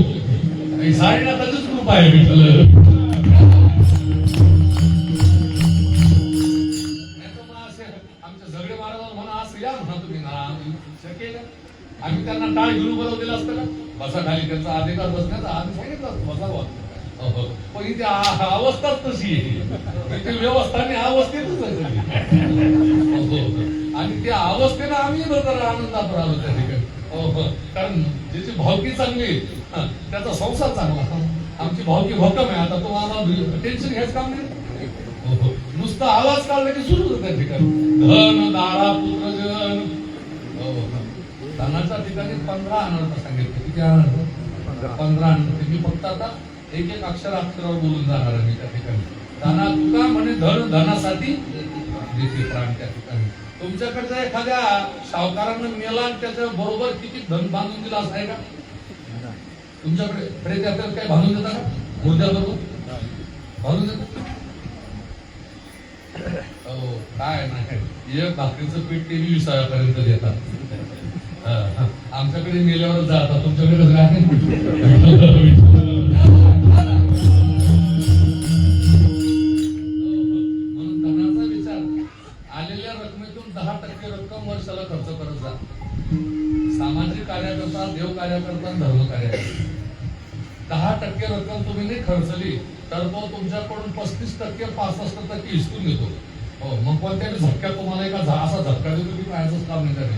साईनाथाचीच कृपा आहे विठ्ठल. आम्ही त्यांना टाळ घेऊन बोलवलेलं असतं का, बसा खाली, त्यांचा अधिकार बसण्याचा आम्ही सांगितलं असतं बसावं. पण इथे अवस्थाच तशी आहे, इथे व्यवस्थाने अवस्थेतच आहे. आणि त्या अवस्थेनं आम्ही आनंदात राहिलो त्या ठिकाणी. कारण ज्याची भावकी चांगली त्याचा संसार चांगला. आमची भावकी भक्कम आहे. आता तुम्हाला टेन्शन घ्यायचं काम नाही. नुसतं आवाज काढला की सुरू होतं त्या ठिकाणी. धन दारा पुत्र जन. धनाच्या ठिकाणी 15 अनर्थ सांगितले. किती अनर्थ? 15 अनर्थ. मी फक्त आता एक एक अक्षरावर बोलून जाणार आहे मी त्या ठिकाणी. धना तुका म्हणे धन धनासाठी देते प्राण त्या ठिकाणी. तुमच्याकडच्या एखाद्या सावकारानं मेला आणि त्याच्या बरोबर किती धन बांधून दिला असं आहे का? तुमच्याकडे प्रेत यात्रेत काही बांधून देता का? मुर्द्या बरोबर बांधून देता? हो, काय नाही. एक भाकरीचं पीठ ते 20,000 देतात. आमच्याकडे मेल्यावर जातात, तुमच्याकडे कसं काय? म्हणून धनाचा विचार आलेल्या रकमेतून 10% रक्कम वर्षाला खर्च करत जा. सामाजिक कार्यकर्ता, देव कार्यकर्ता खर्चली तर तो तुमच्याकडून 35% 65% हिसकून घेतो. हो, मग कोणत्याही झटक्यात तुम्हाला असा झटका देतो की पाहायचंच काम नाही त्याने.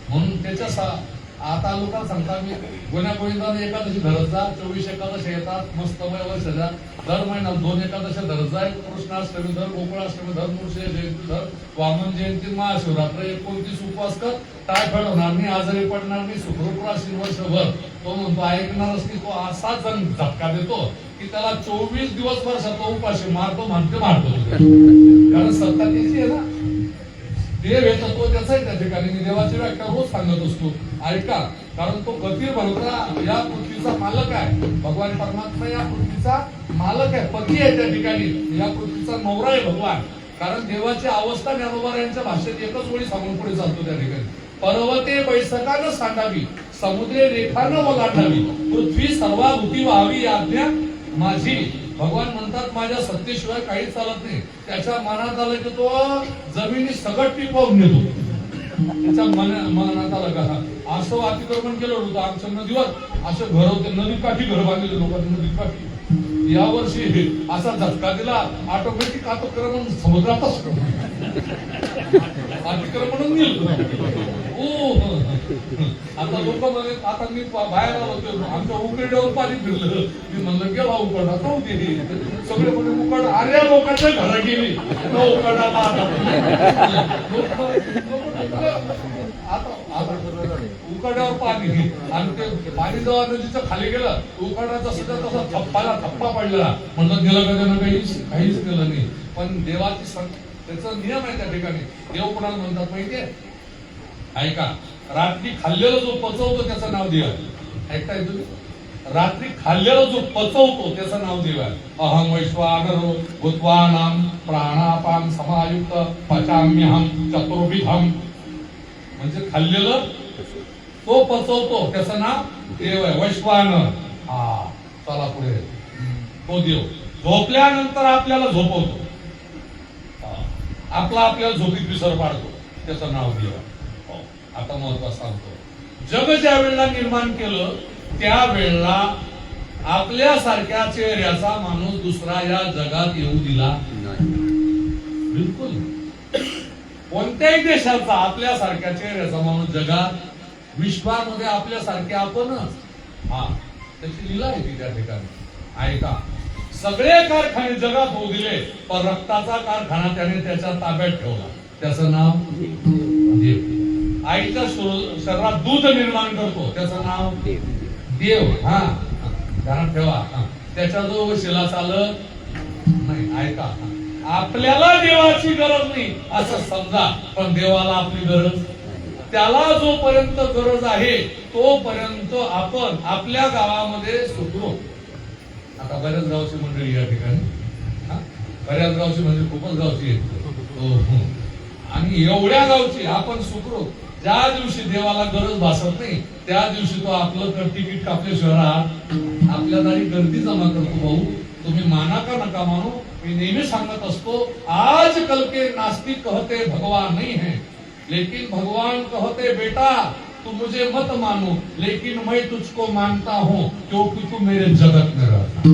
म्हणून त्याच्या आता लोकांना सांगता मी गुन्ह्या गोविंदाने एकादशी धरत जा, 24 एकादशी येतात मस्तमय वर्षाच्या, दर महिन्यात 2 एकादशी धरत जा, कृष्णाष्टमी धर, गोकुळाष्टमी धर, मुळशी जयंती धर, वामन जयंती, महाशिवरात्र, 29 उपवास कर, टायफॉइड होणार नाही, आजारी पडणार नाही, सुखरूप राहशील वर्षभर. तो म्हणतो ऐकणारच की तो असा जण झटका देतो की त्याला 24 दिवस वर्षात उपाशी मारतो मारतो. कारण सत्ता त्याची आहे ना, देव येतो तो त्याचाही त्या ठिकाणी. मी देवाची व्याख्या रोज सांगत असतो, ऐका. कारण तो गतीर भरता या पृथ्वीचा मालक आहे. भगवान परमात्मा या पृथ्वीचा मालक आहे, पती आहे त्या ठिकाणी. या पृथ्वीचा नवरा आहे भगवान. कारण देवाची अवस्था ज्ञानोबा यांच्या भाषेत एकच वेळी सांगून पुढे चालतो त्या ठिकाणी. पर्वते बैसकानं सांगावी, समुद्रे रेखानं ओलांडावी, पृथ्वी सर्वाभूती व्हावी आज्ञा माझी. भगवान म्हणतात माझ्या सत्तेशिवाय काही चालत नाही. त्याच्या मनात आलं की तो जमिनी सगट पिकवून नेतो. त्याच्या मनात आलं का असं अतिक्रमण केलं होतं आमच्या नदीवर. असे घर होते, नदीकाठी घर बांधलेले लोकांनी नदीकाठी. या वर्षी असा झटका दिला, ऑटोमॅटिक अतिक्रमण समुद्रातच अतिक्रमण आता लोक म्हणे, आता मी बाहेर आलो होतो, आमच्या उकड्यावर पाणी फिरलं. मी म्हणलं गेला उकडा जाऊ दे. सगळे म्हणे उकड आर्या लोकांच्या घरा गेली उकडा. आता उकड्यावर पाणी आणि ते पाणी जेव्हा नदीच्या खाली गेलं, उकडाचा सुद्धा तसा थप्पा पडलेला. म्हणलं गेलं का त्यानं काहीच केलं नाही. पण देवाची त्याचा नियम आहे त्या ठिकाणी. देव कोणाला म्हणतात माहितीये? ऐका, रात्री खाल्लेला जो पचवतो त्याचं नाव देव आहे. ऐकताय तुम्ही? रात्री खाल्लेला जो पचवतो त्याचं नाव देव आहे. अहं वैश्वानरो भूत्वानां प्राणापान समायुक्त पचाम्यहं चतुर्विधम. म्हणजे खाल्लेलं तो पचवतो त्याचं नाव देव आहे, वैश्वानर. हा, चला पुढे. तो देव झोपल्यानंतर आपल्याला झोपवतो, आपल्याला झोपीत विसर पाडतो, त्याचं नाव देव आहे. आता महत्वाचं सांगतो, जग ज्या वेळेला निर्माण केलं त्यावेळेला आपल्यासारख्या चेहऱ्याचा माणूस दुसरा या जगात येऊ दिला बिलकुल. कोणत्याही देशाचा आपल्यासारख्या चेहऱ्याचा माणूस जगात विश्वामध्ये आपल्यासारखे आपणच. हा, त्याची लीला आहे ती त्या ठिकाणी. ऐका, सगळे कारखाने जगात होऊ दिले, पण रक्ताचा कारखाना त्याने त्याच्या ताब्यात ठेवला, त्याचं नाव देव. आईच्या शरीरात दूध निर्माण करतो, त्याचं नाव देव. हा, ध्यानात ठेवा. त्याच्या जो शिला चालत नाही. ऐका, आपल्याला देवाची गरज नाही असं समजा, पण देवाला आपली गरज. त्याला जोपर्यंत गरज आहे तोपर्यंत आपण आपल्या गावामध्ये सुखरूप. आता बऱ्याच गावची मंडळी या ठिकाणी, बऱ्याच गावची म्हणजे खूपच गावची आहेत. आणि एवढ्या गावची आपण सुखरूप. ज्या दिवशी देवाला गरज भासत नाही त्या दिवशी तो आपलं तिकीट कापल्याशिवाय राहत आपल्या दारी गर्दी जमा करतो. भाऊ, तुम्ही माना का नका मानो, मी नेहमी सांगत असतो, आज कल के नास्तिक कहते भगवान नहीं है, लेकिन भगवान कहते बेटा तू मुझे मत मानो, लेकिन मैं तुझको मानता हूं क्योंकि तू मेरे जगत में रहता.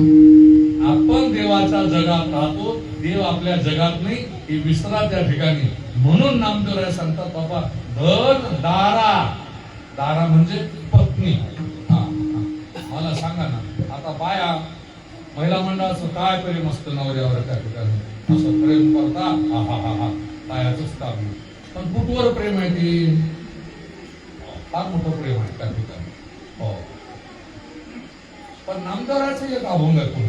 आपण देवाच्या जगात राहतो, देव आपल्या जगात नाही, हे विसरा त्या ठिकाणी. म्हणून नामदेवराय सांगतात, बाबा धन दारा, दारा म्हणजे पत्नी. मला सांगा ना, आता बाया महिला मंडळाचं काय प्रेम असतं नवऱ्यावर त्या ठिकाणी, असं प्रेम करता. हा हा हा हा, बायाचंच काम. पण कुठवर प्रेम आहे ते फार मोठं प्रेम आहे त्या ठिकाणी. हो, पण नामदेवरायचं एक अभंग आहे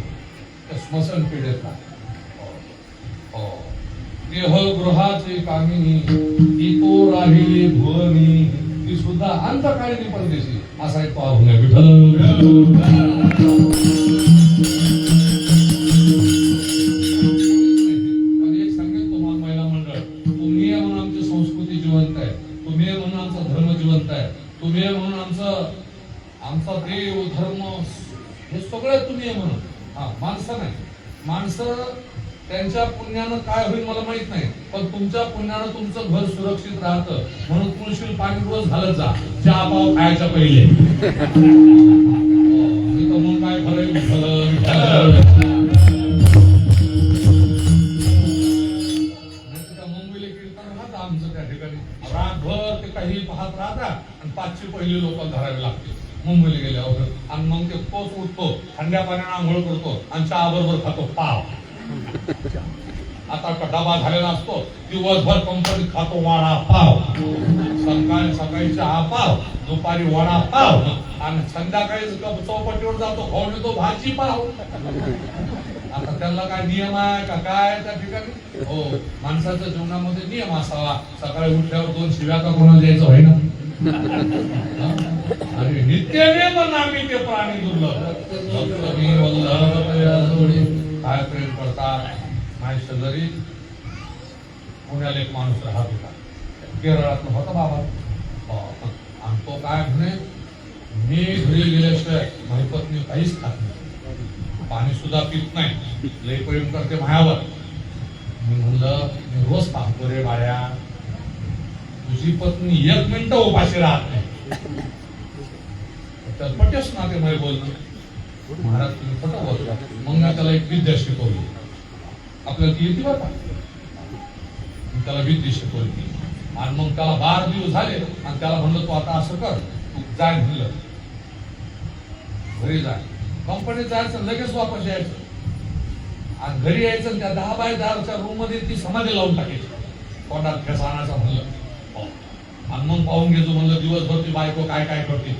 त्या स्मशान पेढेतला. हो, देह गृहाचे कामिनी ती तो राहिली भुवनी, ती सुद्धा अंतकाळी परदेशी. असा एक अभंग आहे. विठ्ठल तुम्ही म्हणून आमचा देव धर्म हे सगळं तुम्ही म्हणून. हा, माणसं नाही. माणसं त्यांच्या पुण्यानं काय होईल मला माहित नाही, पण तुमच्या पुण्यानं तुमचं घर सुरक्षित राहतं. म्हणून तुळशील पाणी रोज घालत जा, चहा पाव खायच्या पहिले. म्हणून काय खरं मुंबईला कीर्तन राहतं आमचं त्या ठिकाणी रातभर ते काही पाहत राहतात आणि 5ची पहिली लोक धरावे लागते मुंबईला गेल्यावर. आणि मग ते तोच उठतो, थंड्या पाण्याने आंघोळ करतो आणि चहा बरोबर खातो पाव. आता डबा झालेला असतो, दिवसभर कंपनीत खातो वडा पाव, सकाळी चहा पाव, दुपारी वडा पाव आणि संध्याकाळी चौपटीवर जातो खाऊन येतो भाजी पाव. आता त्याला काय नियम आहे का काय त्या ठिकाणी? हो, माणसाच्या जीवनामध्ये नियम असावा. सकाळी उठल्यावर 2 शिव्या का कोणाला द्यायचं होय ना? आणि नित्याने पण आम्ही ते प्राणी दुर्लभ काय प्रेम करतात. माझ्या शेजारी पुण्याला एक माणूस राहत होता, केरळातला होता बाबा. आणि तो काय म्हणे, मी घरी गेल्याशिवाय माझी पत्नी काहीच खात नाही, पाणी सुद्धा पित नाही, लय प्रेम करते माझ्यावर. मी म्हणलं, मी रोज पाहतो रे बाळ्या, तुझी पत्नी 1 मिनिट उपाशी राहत नाही. तर पटेस ना ते मला बोलणं, महाराज तुम्ही खोटं बोलता. मग मी त्याला एक विद्या शिकवली, आपल्याला ती येते बरं, त्याला विद्या शिकवली. आणि मग त्याला 12 दिवस झाले आणि त्याला म्हणलं तू आता असं कर, तू जाय म्हणलं घरी जाय, कंपनीत जायचं लगेच वापस यायचं आणि घरी यायचं. त्या 10 बाय 10च्या रूम मध्ये ती समाधी लावून टाकायची, तोंडात ठेसा आणायचा म्हणलं. आणि मग पाहून घेतो म्हणलं दिवसभर ती बायको काय काय करते.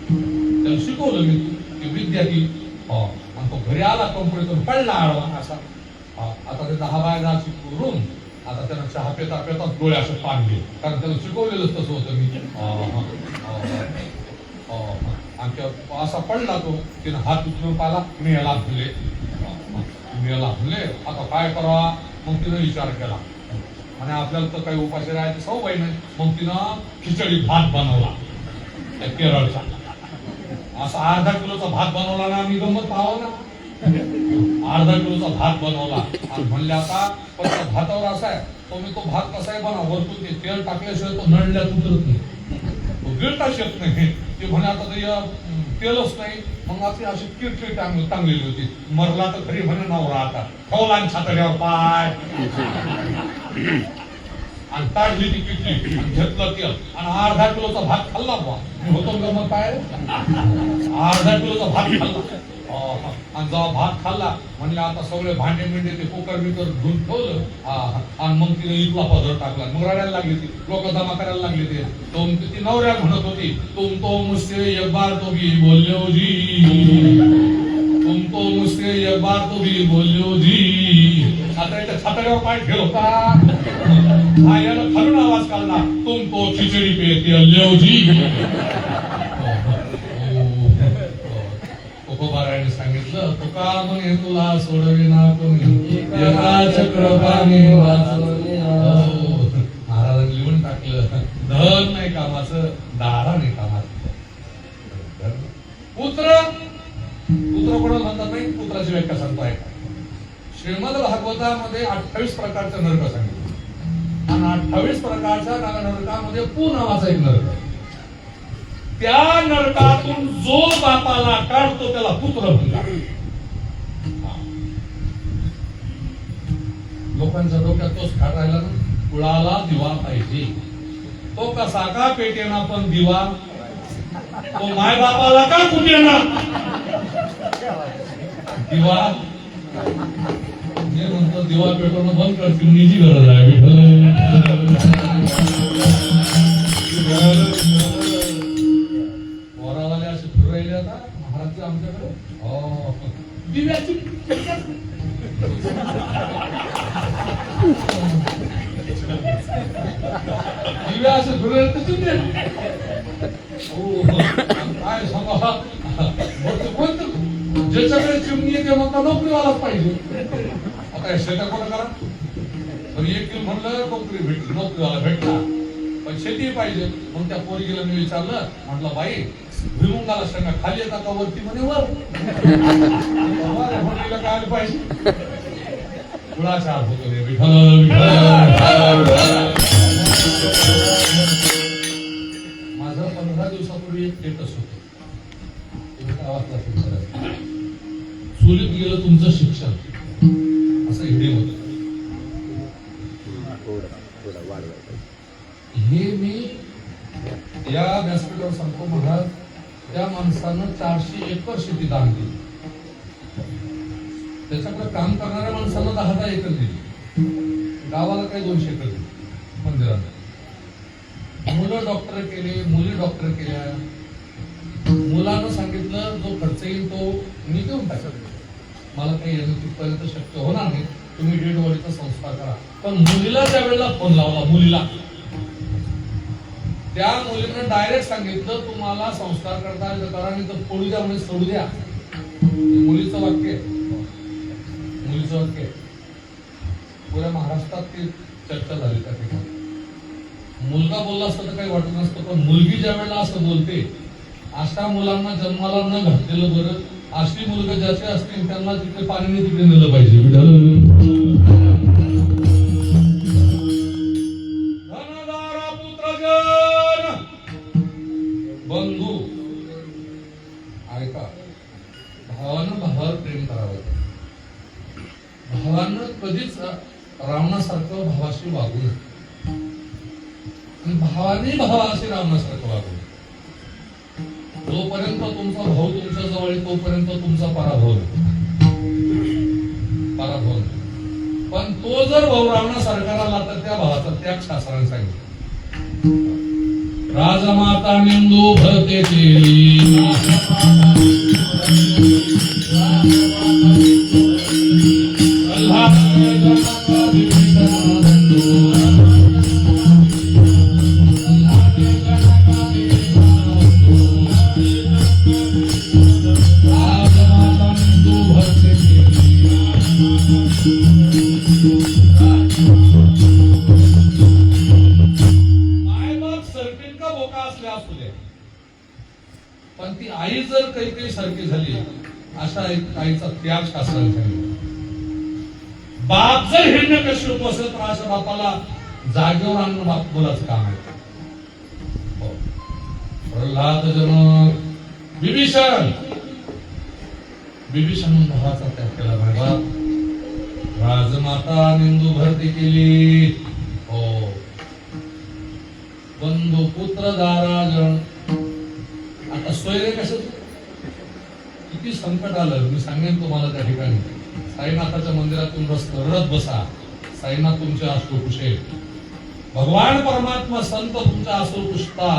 त्याला शिकवलं मी ती विद्या ती. आणि तो घरी आला कंपनीतून पडला आडवा असा. आता ते 10 बाय 10ची रूम, आता त्यानं चहा पेता पेताच डोळे असं पान गेले, कारण त्याला शिकवलेलंच तसं होतं मी. आणि असा पडला तो, तिने हात उचलून पाहिला, मी याला धुले, आता काय करावा. मग तिनं विचार केला आणि आपल्याला तर काही उपाशी राहायची सवय नाही. मग तिनं खिचडी भात बनवला केरळचा. असा अर्धा किलोचा भात बनवला ना, आम्ही गंमत पाहावं ना. अर्धा किलोचा भात बनवला आणि म्हणले आता पण त्या भातावर असा आहे, तो मी तो भात कसाही बनवा, वरतून ते तेल टाकल्याशिवाय तो नळल्यात उतरत नाही, तो गिळताच येत नाही. ते म्हणे आता तेलच नाही. मग अशी अशी किरकिर टांगलेली होती. मरला तर खरी म्हणे नवरा आता ठेवला आणि छातड्यावर पाय आणि काढली ती पिटली, घेतलं तेल आणि अर्धा किलोचा भात खाल्ला. मी होतो गमत काय, अर्धा किलोचा भात खाल्ला. आणि जेव्हा भात खाल्ला म्हणलं आता सगळे भांडे मिंडे ते कुकर बिकर धुवून ठेवलं. आणि मग तिने इथला पदर टाकला. मग रडायला लागली ती, लोक जमा करायला लागली. ते ती नवऱ्याला म्हणत होती, तुम तो मुझसे एक बार तो भी बोल्यो जी, तुम तो मुझसे एक बार तो भी बोल्यो जी. आता याच्या छाताड्यावर पाय ठेव का, हा यानं खालून आवाज काढला, तुम तो खिचडी पे ल्यो जी. तुकोबारायने सांगितलं, तुका म्हणे तुला सोडविना कोणी, एका चक्रपाणी महाराजांनी लिहून टाकलं, धन नाही कामाचं, दारा नाही कामाचं. पुत्र कोणाला म्हणतात नाही, पुत्राची व्याख्या सांगतो ऐका. श्रीमद भागवतामध्ये 28 प्रकारचे नरक सांगितले आणि 28 प्रकारच्या नरकामध्ये पू नावाचा एक नरक. त्या नरकातून जो बापाला काढतो त्याला पुत्र म्हणतात. लोकांच्या डोक्यात तोच खाट राहिला ना, कुळाला दिवा पाहिजे. तो कसा का पेटेना पण दिवा, तो माय बापाला का कुठेना दिवा. हे म्हणतो दिवा पेटवणं बंद करतील, निजी गरज आहे. वरावाले असे फिरू राहिले आता महाराज आमच्याकडे. दिव्याची दिव्या असे फिरू राहिले तर चिमणे. काय सांगा, ज्याच्याकडे चिमणी येते मग नोकरीवालाच पाहिजे. आता शेता कोण करा, पण 1 किलो म्हणलं नोकरी भेटली, नोकरीवाला भेटला, पण शेती पाहिजे. मग त्या पोरगीला मी विचारलं, म्हटलं बाई भुईमुंगाला शेंगा खाली येतात का वरती? म्हणे वर. पोरगीला काय पाहिजे, कुळाचा अर्थ होतो रे विठ्ठल. माझं 15 दिवसापूर्वी एक स्टेटस होतं, चुलीत गेलं तुमचं शिक्षण, असं हिडे होत. हे मी या व्यासपीठावर सांगतो. महाराज, त्या माणसानं 400 एकर शेती दान केली. त्याच्याकडे काम करणाऱ्या माणसानं 10 एकर दिली. गावाला काही 200 एकर दिली. मंदिराला मुलं डॉक्टर केले, मुली डॉक्टर केल्या. मुलानं सांगितलं जो खर्च येईल तो मी देऊन टाकतो, मला काही येणं तिथपर्यंत शक्य होणार नाही, तुम्ही डेड बॉडीचा संस्कार करा. पण मुलीला ज्या वेळेला फोन लावला, मुलीला, त्या मुलीनं डायरेक्ट सांगितलं तुम्हाला संस्कार करता येईल करा, नाही तर पडू द्या म्हणजे सोडू द्या. मुलीचं वाक्य, मुलीचं वाक्य. पुऱ्या महाराष्ट्रात ती चर्चा झाली त्या ठिकाणी. मुलगा बोलला असतं तर काही वाटत नसतं, पण मुलगी ज्या वेळेला असं बोलते, अशा मुलांना जन्माला न घातलेलं बरं. अशी मुलगा ज्याचे असतील त्यांना तिकडे पाणीने तिकडे नेलं पाहिजे. धनदारा पुत्रजन बंधू, ऐका, भावानं भावावर प्रेम करावं. भावानं कधीच रावणासारखं भावाशी वागू नये, आणि भावाने भावाशी रावणासारखं वागू. जोपर्यंत तुमचा भाऊ तुमच्या जवळ आहे तोपर्यंत तुमचा पराभव पराभव. पण तो जर भाऊ रावणासारखा राहिला तर त्या भावाचा त्याग शास्त्राने सांगितलं. राजमाता निंदू भरते केली, पण ती आई जर काही सारखी झाली, अशा आईचा त्याग शास्त्राने सांगितलं. बाप जर हिरण्यकश्यप असेल तर अशा बापाला जागेवर आणणं बाप मुलाचं काम आहे. प्रल्हाद जनक विभीषण, विभीषण भावाचा त्याग केला. बाप राजमाता निंदू भरती केली, हो बंधू पुत्र दाराजन. आता सोयरे कसं, किती संकट आलं मी सांगेन तुम्हाला. त्या ठिकाणी साईनाथाच्या मंदिरातून रडत बसा, साईनाथ तुमचे अश्रू पुशेल, भगवान परमात्मा संत तुमच्या अश्रू पुसता.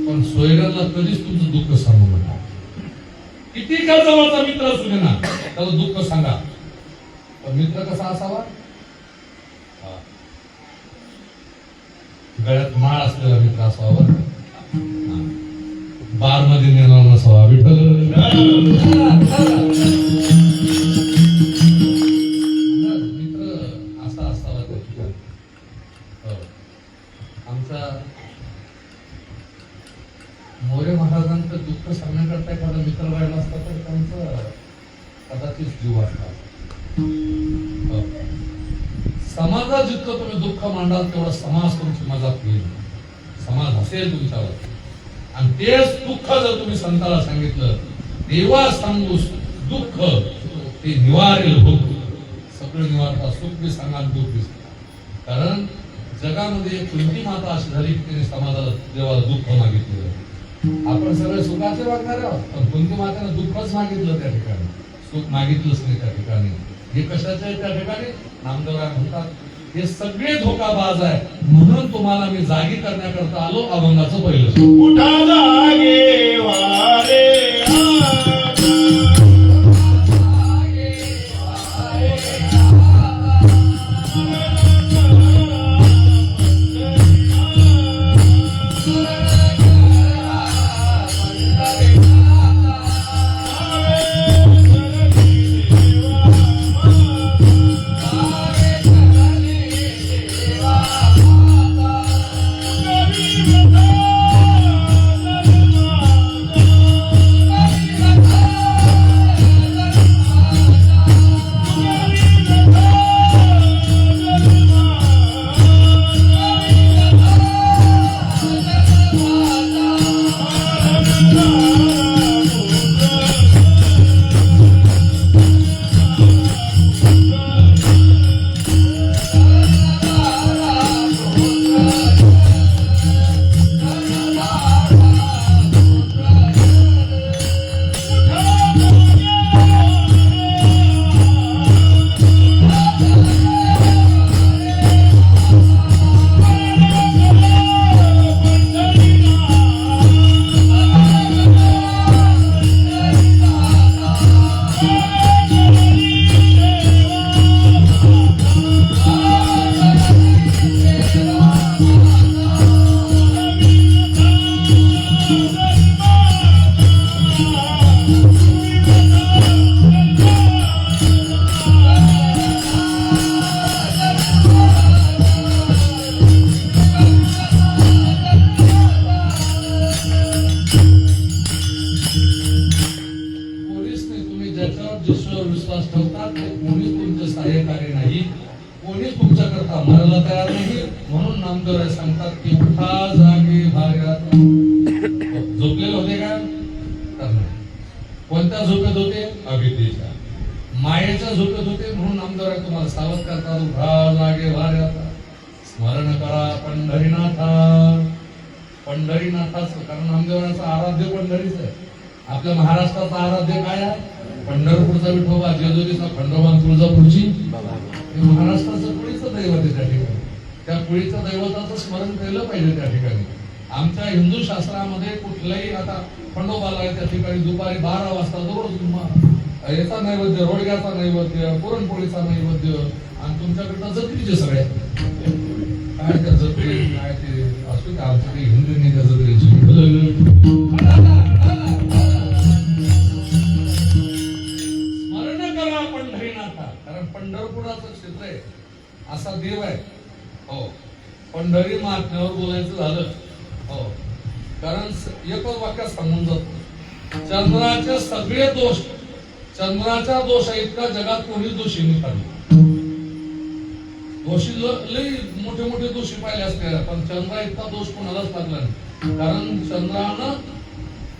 पण सोयऱ्याला कधीच तुमचं दुःख सांगू नका. किती का जवळचा मित्र असू दे ना, त्याचं दुःख सांगा. पण मित्र कसा असावा, गळ्यात माळ असलेला मित्र असावा, बार मध्ये नेणार नसावा. विठ्ठल मित्र असा असावा त्या ठिकाणी. आमचा मोरे महाराजांचं दुःख सांगण्याकरता एखादा मित्र राहिला असता तर त्यांचं कदाचित जीव असता. समाजात जितकं तुम्ही दुःख मांडाल तेवढा समाज तुमची मजाक घेईल, समाज हसेल तुमच्यावर. आणि तेच दुःख जर तुम्ही संताला सांगितलं, देवा सांगू दुःख ते निवारेल भूक. सगळं निवारता, सुख बी सांगा, दुःख बी सांगा. कारण जगामध्ये एक कुंती माता अशी झाली की तिने समाजाला देवाला दुःख मागितलं. आपण सगळे सुखाचे वागणार आहोत, पण कुंती मातेनं दुःखच मागितलं त्या ठिकाणी, सुख मागितलंच नाही त्या ठिकाणी. हे कशाचे आहे त्या ठिकाणी? नामदेवराय म्हणतात हे सगळे धोकाबाज आहे. म्हणून तुम्हाला मी जागी करण्याकरता आलो. अभंगाचं पहिलं उठा जागे वारे जगात कोणीच तुमचे सहाय्यकारी नाही, कोणीच तुमच्याकरता मरायला तयार नाही. म्हणून नामदेव सांगतात की उठा जागे भाग्यात. झोपलेले होते का? तर नाही. कोणत्या झोपेत होते? अविद्येच्या मायेच्या झोपेत होते. म्हणून नामदेव तुम्हाला सावध करतात, उठा जागे भाग्यात, स्मरण करा पंढरीनाथा. पंढरीनाथाचं, कारण नामदेवाचं आराध्य पंढरीच आहे. आपल्या महाराष्ट्राचं आराध्य काय आहे? पंढरपूरचा विठोबा, जेजुरीचा खंडोबा, तुळजापूरची महाराष्ट्राचं कुळीचं दैवत आहे त्या ठिकाणी. त्या कुळीचं दैवताचं स्मरण केलं पाहिजे त्या ठिकाणी. आमच्या हिंदू शास्त्रामध्ये कुठल्याही आता खंडोबाला आहे त्या ठिकाणी दुपारी 12 वाजता दररोज याचा नैवेद्य, रोडग्याचा नैवेद्य, पुरणपोळीचा नैवेद्य, आणि तुमच्याकडनं जत्रीचे सगळे काय त्या जत्रे काय ते असू ते आमच्या काही हिंदू नाही त्या जत्रेची. स्मरण करा पंढरीनाथा, कारण पंढरपुराचं क्षेत्र आहे, असा देव आहे. हो, पंढरी महात्म्यावर बोलायचं झालं हो, कारण एकच वाक्यात सांगून जातो, चंद्राचे सगळे दोष, चंद्राचा दोष आहे इतका जगात कोणी दोषी नाही काढला. दोषी लई मोठे मोठे दोषी पाहिले असते, पण चंद्रा इतका दोष कोणालाच लागला नाही. कारण चंद्रानं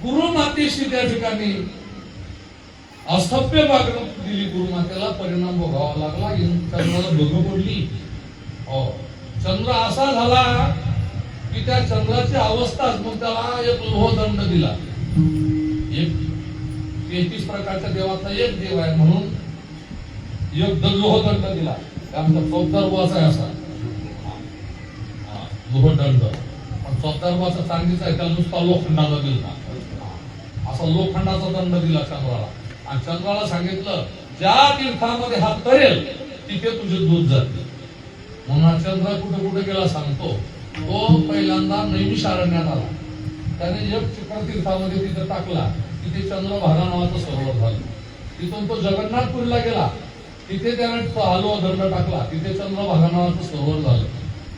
गुरुमातेशी त्या ठिकाणी असभ्य वागणूक दिली, गुरुमातेला परिणाम भोगावा लागला, चंद्राला भोग पडली. हो, चंद्र असा झाला की त्या चंद्राची अवस्थाच, मग त्याला एक लोहदंड दिला. एक 33 प्रकारच्या देवाचा एक देव आहे म्हणून एक लोहदंड दिला. आमचा चौथर्वाचा आहे असा लोहदंड, पण चौथर्वाचा चांदीचा आहे, त्याला नुसता लोखंडाचा दिला. असा लोखंडाचा दंड दिला चंद्राला, आणि चंद्राला सांगितलं ज्या तीर्थामध्ये हात करेल तिथे तुझे दूध जाते. म्हणून चंद्र कुठे कुठे गेला सांगतो. तो पहिल्यांदा नैमिषारण्यात आला, त्याने एक चित्रतीर्थामध्ये तिथे टाकला, तिथे चंद्रभागा नावाचं सरोवर झालं. तिथून तो जगन्नाथपुरीला गेला, तिथे त्याने हलवा दंड टाकला, तिथे चंद्रभागा नावाचं सरोवर झालं.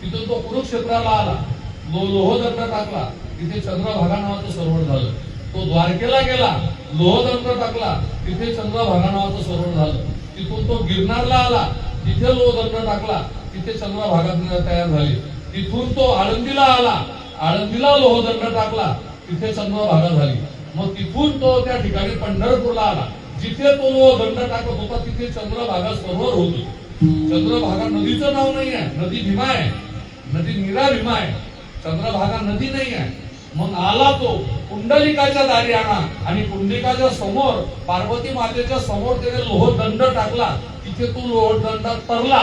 तिथून तो कुरुक्षेत्राला आला, लोहदंड टाकला, तिथे चंद्रभागा नावाचं सरोवर झालं. तो द्वारकेला गेला, लोहदंड टाकला, तिथे चंद्रभागा नावाचं सरोवर झालं. तिथून तो गिरनारला आला, तिथे लोहदंड टाकला, तिथे चंद्रभागा तयार झाली. तिथून तो आळंदीला आला, आळंदीला लोहदंड टाकला, तिथे चंद्रभागा झाली. मग तिथून तो त्या ठिकाणी पंढरपूरला आला, जिथे तो लोहदंड टाकत होता तिथे चंद्रभागा सरोवर होत. चंद्रभागा नदीचं नाव नाही आहे, नदी भीमा आहे, नदी नीरा भीमा आहे, चंद्रभागा नदी नाही आहे. मग आला तो कुंडलिकाच्या दारी आणा, आणि कुंडलिकाच्या समोर पार्वती मातेच्या समोर त्याने लोहदंड टाकला, तिथे तो लोहदंडात तरला,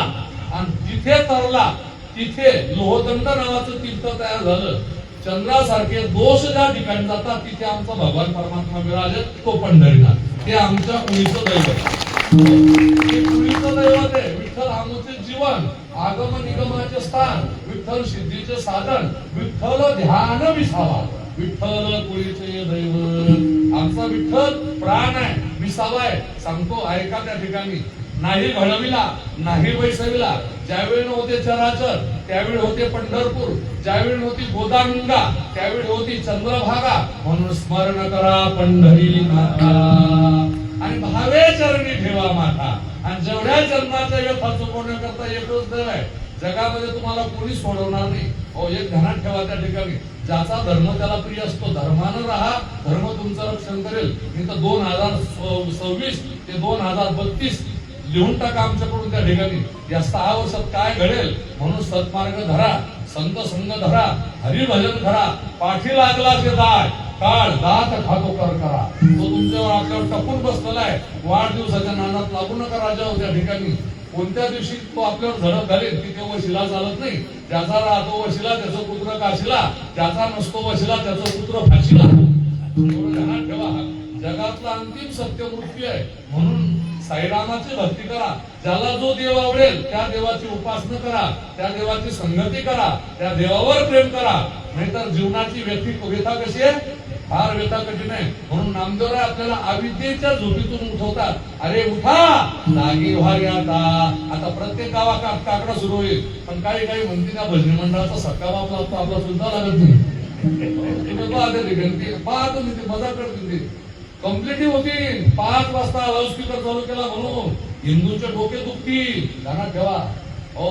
आणि जिथे तरला तिथे लोहदंड नावाचं तीर्थ तयार झालं. चंद्रासारखे दोष ज्या ठिकाणी जातात तिथे आमचा भगवान परमात्मा विराजे, तो पंढरीनाथ. ते आमच्या कुळीचं दैवत, कुळीचं दैवत आहे. विठ्ठल आमचे जीवन, आगम निगमाचे स्थान, विठ्ठल सिद्धीचे साधन, विठ्ठल ध्यान विसावा, विठ्ठल कुळीचे दैवत. आमचा विठ्ठल प्राण आहे, विसावा आहे. सांगतो ऐका त्या ठिकाणी, नाही घडविला नाही बैसविला. ज्यावेळी होते चराचर त्यावेळी होते पंढरपूर, ज्यावेळी होती गोदागंगा त्यावेळी होती चंद्रभागा. म्हणून स्मरण करा पंढरीनाथा, आणि भावे चरणी ठेवा माथा. आणि जेवढ्या चरणाच्या व्यथा चुकवण्याकरता एकच देव आहे, जगामध्ये तुम्हाला कोणी सोडवणार नाही. हो, एक ध्यानात ठेवा त्या ठिकाणी, ज्याचा धर्म त्याला प्रिय असतो धर्मानं राहा, धर्म तुमचं रक्षण करेल. मी तर 2026 ते 2032 लिहून टाका आमच्याकडून त्या ठिकाणी. या 6 वर्षात काय घडेल, म्हणून सत्मार्ग धरा, संत संग धरा, हरिभजन करा. पाठी लागला ते दाय काळ दात खातो कर करा. तो तुमच्यावर आपल्यावर टपून बसलेला आहे. वाढदिवसाच्या नादात लागू नका राजा त्या ठिकाणी. कोणत्या दिवशी तो आपल्यावर झडप घालेल तिथे वशिला चालत नाही. ज्याचा राहतो वशिला त्याचं पुत्र काशीला, ज्याचा नसतो वशिला त्याचं पुत्र फाशीला. ध्यानात ठेवा, जगातला अंतिम सत्य मृत्यू आहे. म्हणून साईरामाची भक्ती करा. ज्याला जो देव आवडेल त्या देवाची उपासना करा, त्या देवाची संगती करा, त्या देवावर प्रेम करा. नाहीतर जीवनाची व्यथा कशी आहे, फार व्यथा कठीण आहे. म्हणून नामदेव आपल्याला अविद्येच्या झोपीतून उठवतात. अरे उठा जागी व्हा रे आता प्रत्येक गावात काकडा सुरू होईल. पण काही काही म्हणते त्या भजनी मंडळाचा सक्का बापला आपला सुद्धा लागत नाही. पाहतो मी ते मजा करते. कम्प्लिटिव्ह होतील. 5 वाजता लाऊडस्पीकर चालू केला म्हणून हिंदूचे डोके दुखतील. ध्यानात ठेवा. हो,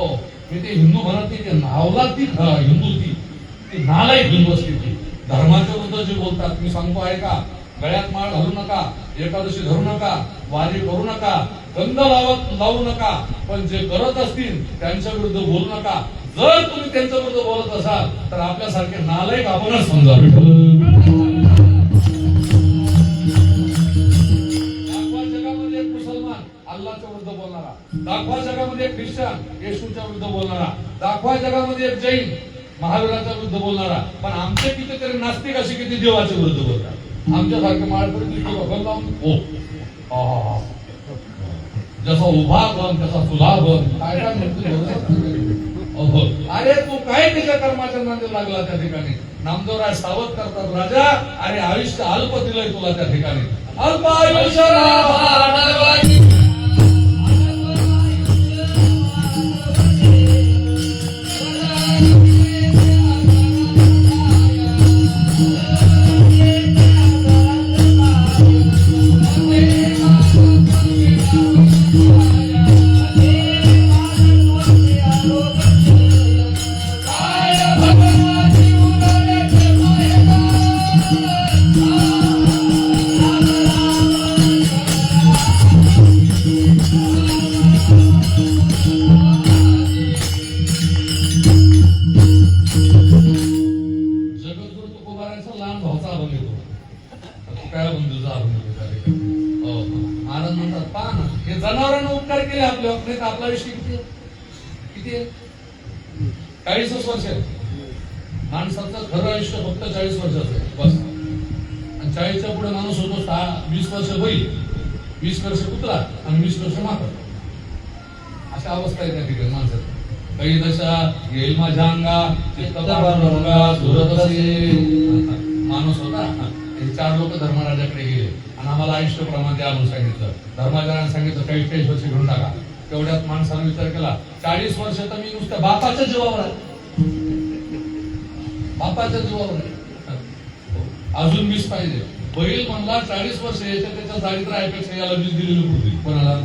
मी ते हिंदू म्हणत नाही, ते नावला ती हिंदू ती नालायक हिंदू असते ती. धर्माच्या विरुद्ध जे बोलतात, मी सांगतो ऐका. गळ्यात माळ घालू नका, एकादशी धरू नका, वारी करू नका, गंध लावू नका, पण जे करत असतील त्यांच्या विरुद्ध बोलू नका. जर तुम्ही त्यांच्या विरुद्ध बोलत असाल तर आपल्यासारखे नालायक आपणच समजा. दाखवा जगामध्ये एक मुसलमान अल्लाच्या विरुद्ध बोलणारा, दाखवा जगामध्ये एक ख्रिश्चन येशूच्या विरुद्ध बोलणारा, दाखवा जगामध्ये एक जैन महावीराच्या विरुद्ध बोलणारा, पण आमचे कितीतरी नास्तिक असे किती देवाच्या विरुद्ध बोलतात. आमच्यासारखे माळकरी जसा उभा बन तसा तुला बन, काय काय म्हणतो. अरे तू काय त्याच्या कर्माच्या नांदी लागला त्या ठिकाणी. नामदेवराय सावध करतात, राजा अरे आयुष्य अल्प दिलंय तुला त्या ठिकाणी. अल्प आयुष्य जनावरांना उपकार केले आपले, आपला आयुष्य किती आहे? 40 वर्ष आहे. माणसाचं खरं आयुष्य फक्त 40 वर्षाचं आहे बस. आणि 40च्या पुढे माणूस होतो 20 वर्ष बैल, 20 वर्ष कुत्रा आणि 20 वर्ष माकड. अशा अवस्था आहे त्या ठिकाणी माणसाची. काही दशा येईल माझ्या अंगा माणूस होता. 4 लोक धर्मराजाकडे गेले आणि आम्हाला आयुष्य प्रमाण द्या म्हणून सांगितलं. धर्मराजाने सांगितलं 40 वर्ष घेऊन टाका. तेवढ्यात माणसाने विचार केला 40 वर्ष तर मी नुसतं बापाच्या जीवावर आहे, बापाच्या जीवावर आहे, अजून 20 पाहिजे. बैल म्हणला 40 वर्ष याच्या त्याच्या दारिद्र्यापेक्षा याला 20 दिलेली पुरली. कोणाला?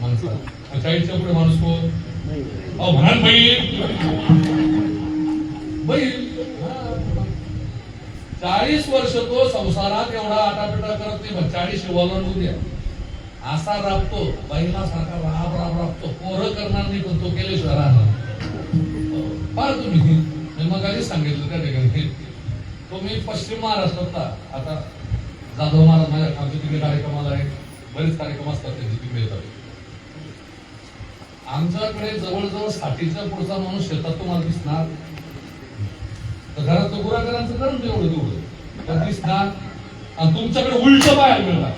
माणसाला. 40च्या पुढे माणूस कोण? म्हणाल बैल. बैल 40 वर्ष तो संसारात एवढा आटापिटा करत नाही. 40 ओलांडून द्या असा राबतो, बैला सारखा राबतो. पोरं करणार नाही पण तो केल्याशिवाय राहणार. फार तुम्ही मग आधीच सांगितलं त्या ठिकाणी. तुम्ही पश्चिम महाराष्ट्रात आता जाधव महाराज माझ्या आमच्या तिकडे कार्यक्रमाला आहे, बरेच कार्यक्रम असतात त्यांचे तिकडे येतात. आमच्याकडे जवळजवळ 60च्या पुढचा माणूस शेतात तुम्हाला दिसणार. घरात गुराघरांचं करून तेवढं दिसणार. आणि तुमच्याकडे उलट बाहेर मिळणार.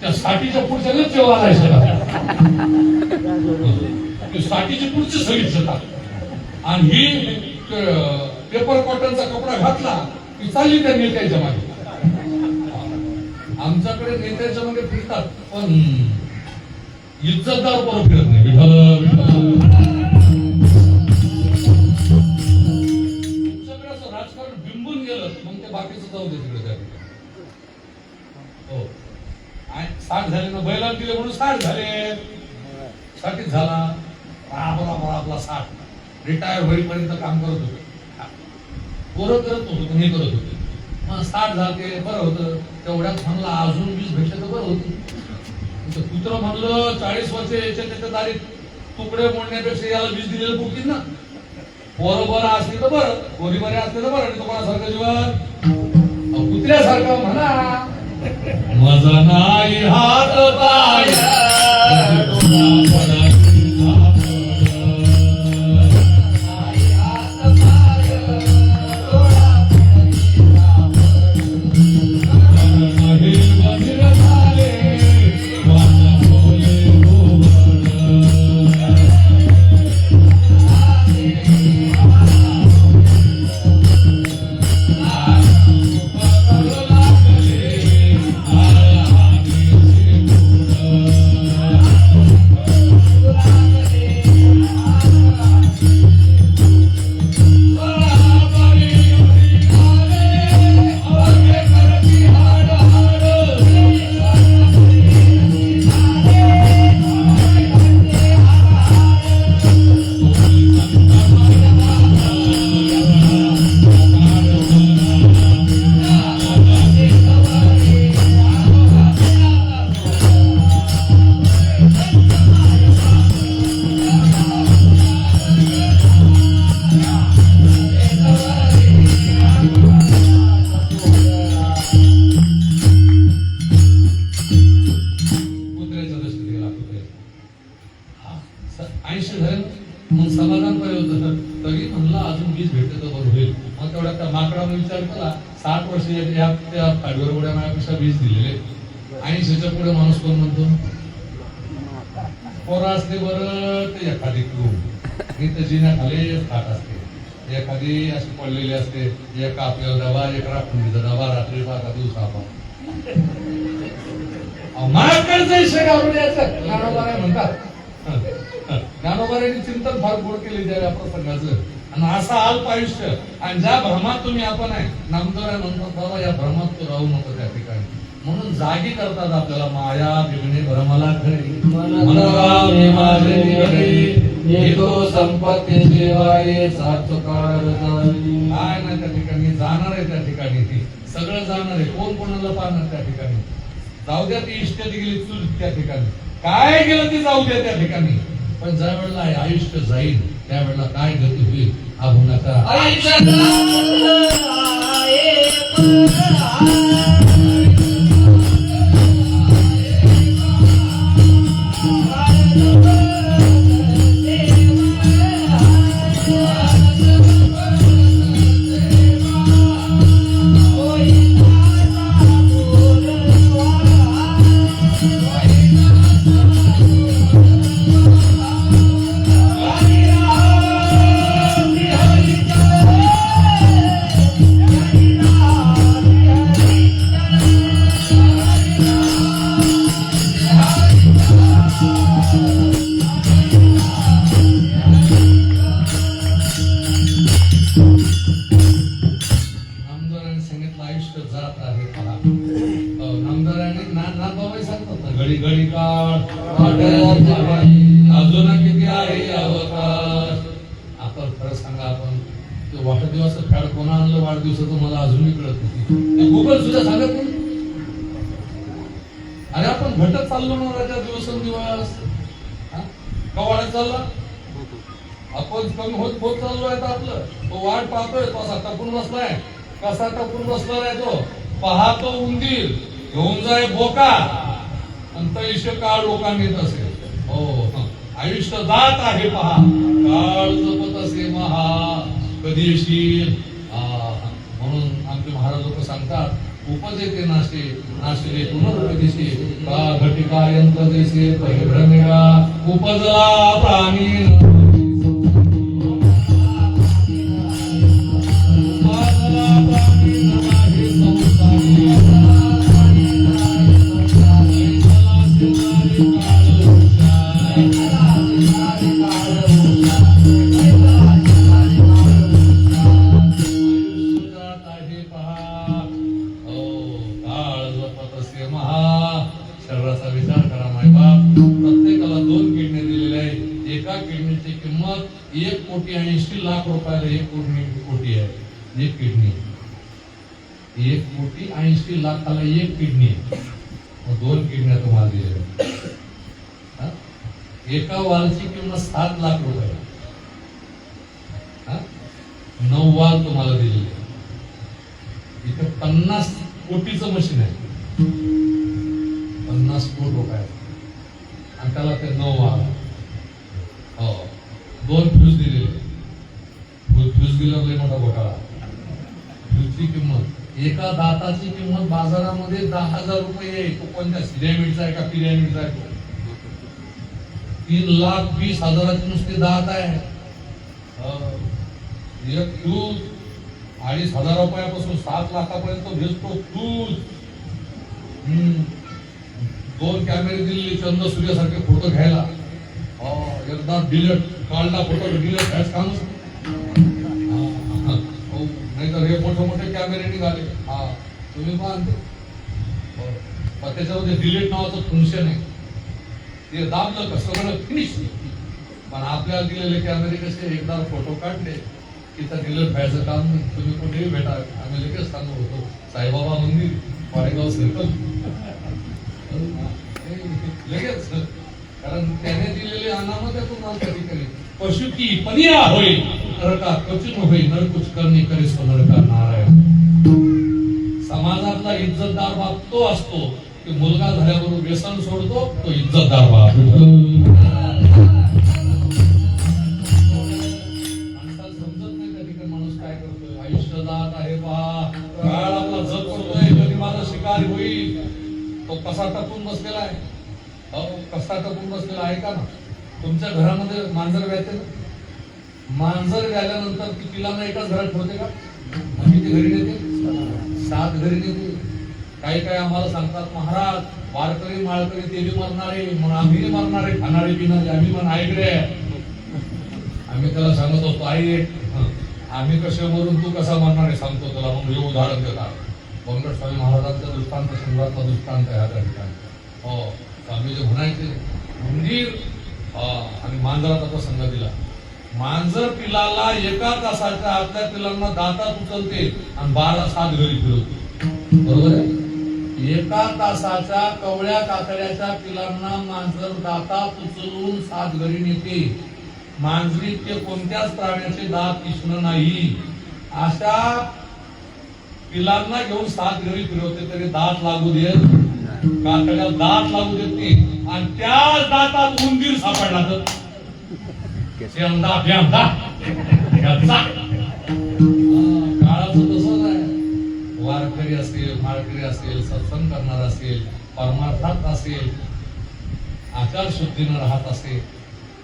त्या 60च्या पुढच्या जेव्हा ते 60ची पुढची सगळी शेतात. आणि ही पेपर कॉटनचा कपडा घातला की चालली त्या नेत्याच्या मागे. आमच्याकडे नेत्याच्या मागे फिरतात पण इज्जतदार बरोबर फिरत नाही. राजकारण बिंबून गेलं मग ते बाकीचं जाऊ दे तिकडे. हो 60 झाले ना, बैलांना दिले म्हणून 60 झाले. 60 झाला आपला 60 रिटायर होईपर्यंत काम करत होते. पोरं करत होतो हे करत होते. मग 60 झाले बरं होतं. तेवढ्यात म्हणलं अजून 20 भेटले तर बरं होतं. कुत्र म्हणलं 40 वर्ष याच्या त्याच्या दारीत तुकडे मोडण्यापेक्षा याला 20 दिलेलं पुरतील ना. पोरं बरं असली तर बरं, पोरी बरे असले तर बरं. आणि तुम्हाला सारखं जीवन कुत्र्यासारखं म्हणा. मजा नाही हात पाय पैसे झाले मग समाधान पाहिजे होतं. तरी म्हणलं अजून 20 भेटले तर बरं होईल. मग तेवढ्या त्या माकडाने विचार केला 60 वर्ष त्या फाडीवर उड्या माझ्यापेक्षा 20 दिलेले 80च्या पुढे माणूस कोण म्हणतो पोरं असते बरं ते एखादी इथं जिन्याखाली खात असते एखादी अशी पडलेली असते एक आपल्याला डबा एक राखुंडीचा डबा रात्री बागा दिवसा माझ्याकडचं विषय घालून यायचं ज्ञानोबाराय म्हणतात. ज्ञानोबारायांनी चिंतन फार गोड केले त्या प्रसंगाचं आणि असं अल्प आयुष्य आणि ज्या भ्रमात तुम्ही आपण आहे नामदार म्हणतात बाबा या भ्रमात तू राहू नको त्या ठिकाणी म्हणून जागी करतात आपल्याला माया बिघणे भ्रमाला खरी मनोरामे माझे निवडे येतो संपत्ती देवाये सात काळ काय नाही त्या ठिकाणी जाणार आहे त्या ठिकाणी ती सगळं जाणार आहे कोण कोणाला पाहणार त्या ठिकाणी जाऊ द्या ती इष्ट गेली चूल त्या ठिकाणी काय गेलं ती जाऊ द्या त्या ठिकाणी पण ज्या वेळेला आयुष्य जाईल त्यावेळेला काय गती होईल हा गुणाचा घडी घडी काळ अजून किती आहे अवकाश. आपण खरं सांगा आपण वाढदिवसाचं फॅड कोणा आणलं वाढदिवसाचं मला अजूनही कळत नाही गुगल सुद्धा सांगत नाही. अरे आपण घटत चाललो ना राजा दिवसेंदिवस का वाढत चालला आपण कमी होत होत चाललो आहे आपलं तो वाट पाहतोय तो असा टपून बसलाय कसा टपून बसला आहे तो पाहतो उंदीर घेऊन जाय बोका अंतयुष्य काळ लोकांनी येत असेल. हो आयुष्य जात आहे पहा काळ जपत असे महा कधी येशील म्हणून आमचे महाराज लोक सांगतात उपजेते नाशे नाशे पुनरुपदेशे का घटिका यंत्र देशे परिभ्रमेळा उपजला प्राणी शरीराचा विचार करा मायबाप प्रत्येकाला 2 किडनी दिलेल्या आहेत एका किडनीची किंमत 1,80,00,000 रुपयाला 1,00,00,000 आहे एक किडनी 1,80,00,000ला एक किडनी 2 किडन्या तुम्हाला दिलेल्या एका वालची किंमत 7 लाख रुपये 9 वाल तुम्हाला दिलेले इथे 50 कोटीचं मशीन आहे 50 कोटी रुपये आणि त्याला ते 9 वाल हो 2 फ्यूज दिलेले फ्यूज दिल्यावर लय मोठा घोटाळा फ्यूजची किंमत एका दाताची किंमत बाजारामध्ये 10,000 रुपये आहे तो कोणत्या सिरेमिडचा आहे का पिरॅमिडचा आहे 3,20,000ची नुसते दात आहे एक फ्यूज 2,500 रुपयापासून 7 लाखापर्यंत भेटतो फ्यूज 2 कॅमेरे दिलेले चंद्र सूर्यासारखे फोटो घ्यायला एकदा डिलीट काढला फोटो डिलीट काहीच काम नाही तर हे मोठे मोठे कॅमेरे निघाले तुम्ही पण त्याच्यामध्ये डिलीट नावाचं फंक्शन आहे ते दाबलं कसं फिनिश पण आपल्याला दिलेले कॅमेरे कसे एकदा फोटो काढले की तर डिलीट व्हायचं काम नाही तुम्ही कुठेही भेटा आम्ही लगेच सांगू होतो साईबाबा मंदिर वाडेगाव सर्कल लगेच कारण त्याने दिलेले अनामतातून त्या ठिकाणी पशु की पनिया होईल नरका क्वचित होईल नर कुछ करणे करे सो नरका नारायण. समाजातला इज्जतदार बाप तो असतो की मुलगा झाल्याबरोबर व्यसन सोडतो तो इज्जतदार बाप. टपून बसलेला आहे. कसा टपून बसलेला आहे का ना. तुमच्या घरामध्ये मांजर व्याते ना. मांजर व्याल्यानंतर ती पिलांना एकाच घरात ठेवते का? किती घरी नेते? 7 घरी नेते. काही काही आम्हाला सांगतात, महाराज वारकरी माळकरी ते बी मरणारे, मग आम्ही मरणारे, खाणारे पिणारे, आम्ही पण ऐकले. आम्ही त्याला सांगत असतो, आई आम्ही कसे मरून तू कसा मरणार आहे सांगतो त्याला. मग हे उदाहरण देतात. बंगट स्वामी महाराजांचा दृष्टांत शंभरातला दृष्टांत आहे हा त्या ठिकाणी. हो, स्वामी जे म्हणायचे मंदिर आणि मांजराचा प्रसंग दिला. मांजर पिलाला 1 तासाच्या आतल्या पिलांना दातात उचलते आणि 7 घरी फिरवते. बरोबर आहे. 1 तासाच्या कवळ्या कातड्याच्या पिलांना मांजर दातात उचलून 7 घरी नेते. मांजरीत कोणत्याच प्राण्याचे दात तीक्ष्ण नाही. अशा पिलांना घेऊन 7 घरी फिरवते तरी दात लागू देत, कातड्याला दात लागू देत नाही. आणि त्याच दातात उंदीर सापडला तर काळाचं तसंच आहे. वारकरी असेल, माळकरी असेल, सत्संग करणार असेल, परमार्थात असेल, आचार शुद्धीनं राहत असेल,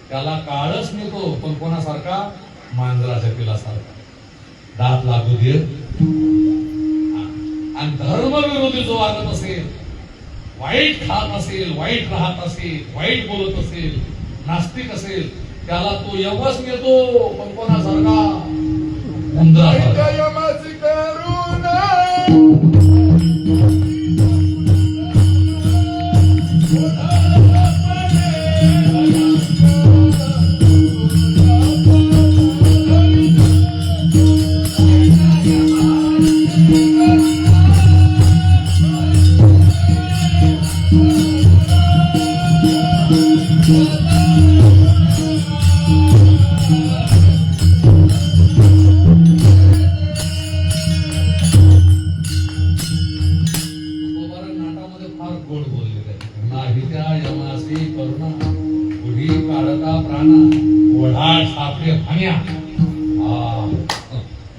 त्याला काळच नेतो. पण कोणासारखा? मांजराच्या पिलासारखा. दात लागू देत. आणि धर्मविरोधी जो वागत असेल, वाईट खात असेल, वाईट राहत असेल, वाईट बोलत असेल, नास्तिक असेल, त्याला तो यमच नेतो. पण कोणासारखा? उंदरासारखा. यमाची करुणा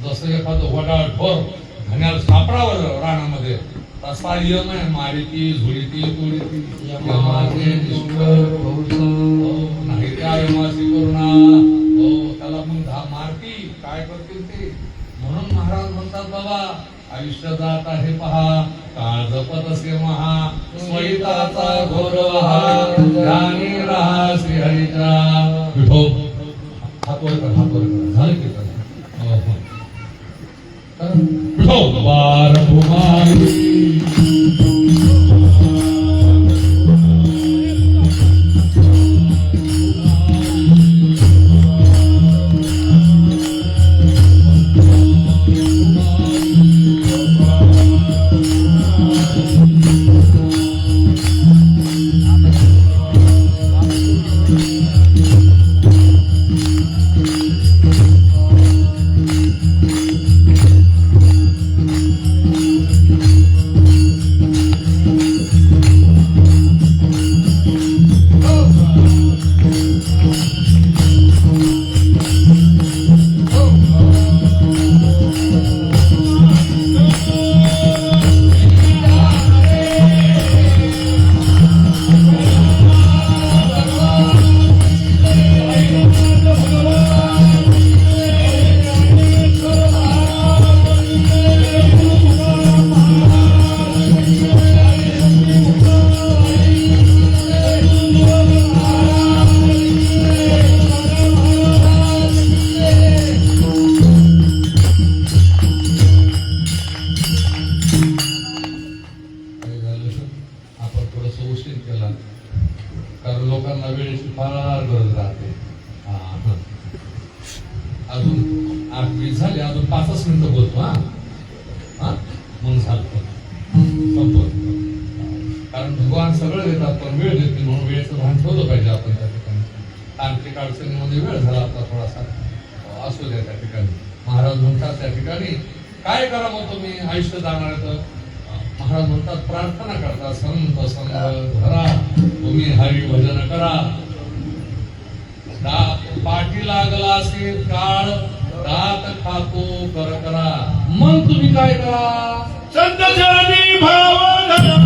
जसं एखादं वडाळ ढोर धन्याला सापडावर रानामध्ये, तसा यम आहे. मारिती झुळीती तोडीती यमाचे नाही त्या यमाची करुणा. त्याला मग मारती. काय करतील ते? म्हणून महाराज म्हणतात, बाबा आयुष्य जात आहे पहा, काळ जपत असे महा, स्वैताचा गौरव ज्ञानी राहा श्रीहरीचा. विठो हातवर कर, हातवर कर. झालं की विठो बार भुमाई अजून 8-20 झाले, अजून 5 मिनिटं बोलतो. मग झालं संपत. कारण भगवान सगळं देतात पण वेळ देतील, म्हणून वेळेचं भान ठेवलं पाहिजे आपण त्या ठिकाणी. तांत्रिक अडचणीमध्ये वेळ झाला आपला थोडासा, असू द्या त्या ठिकाणी. महाराज म्हणतात त्या ठिकाणी काय करा मग तुम्ही आयुष्य जाणार तर महाराज म्हणतात प्रार्थना करता, संत संग धरा, तुम्ही हरी भजन करा. पाठी लागला असेल काळ, दात खातो कर करा. मग तुम्ही काय करा? संत जनी भाव धरा.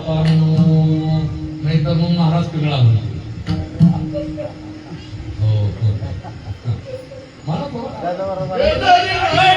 बापांनो, नाही तर मग महाराज पिंगळा म्हणतो. हो हो मला थोडं शेजारी नाही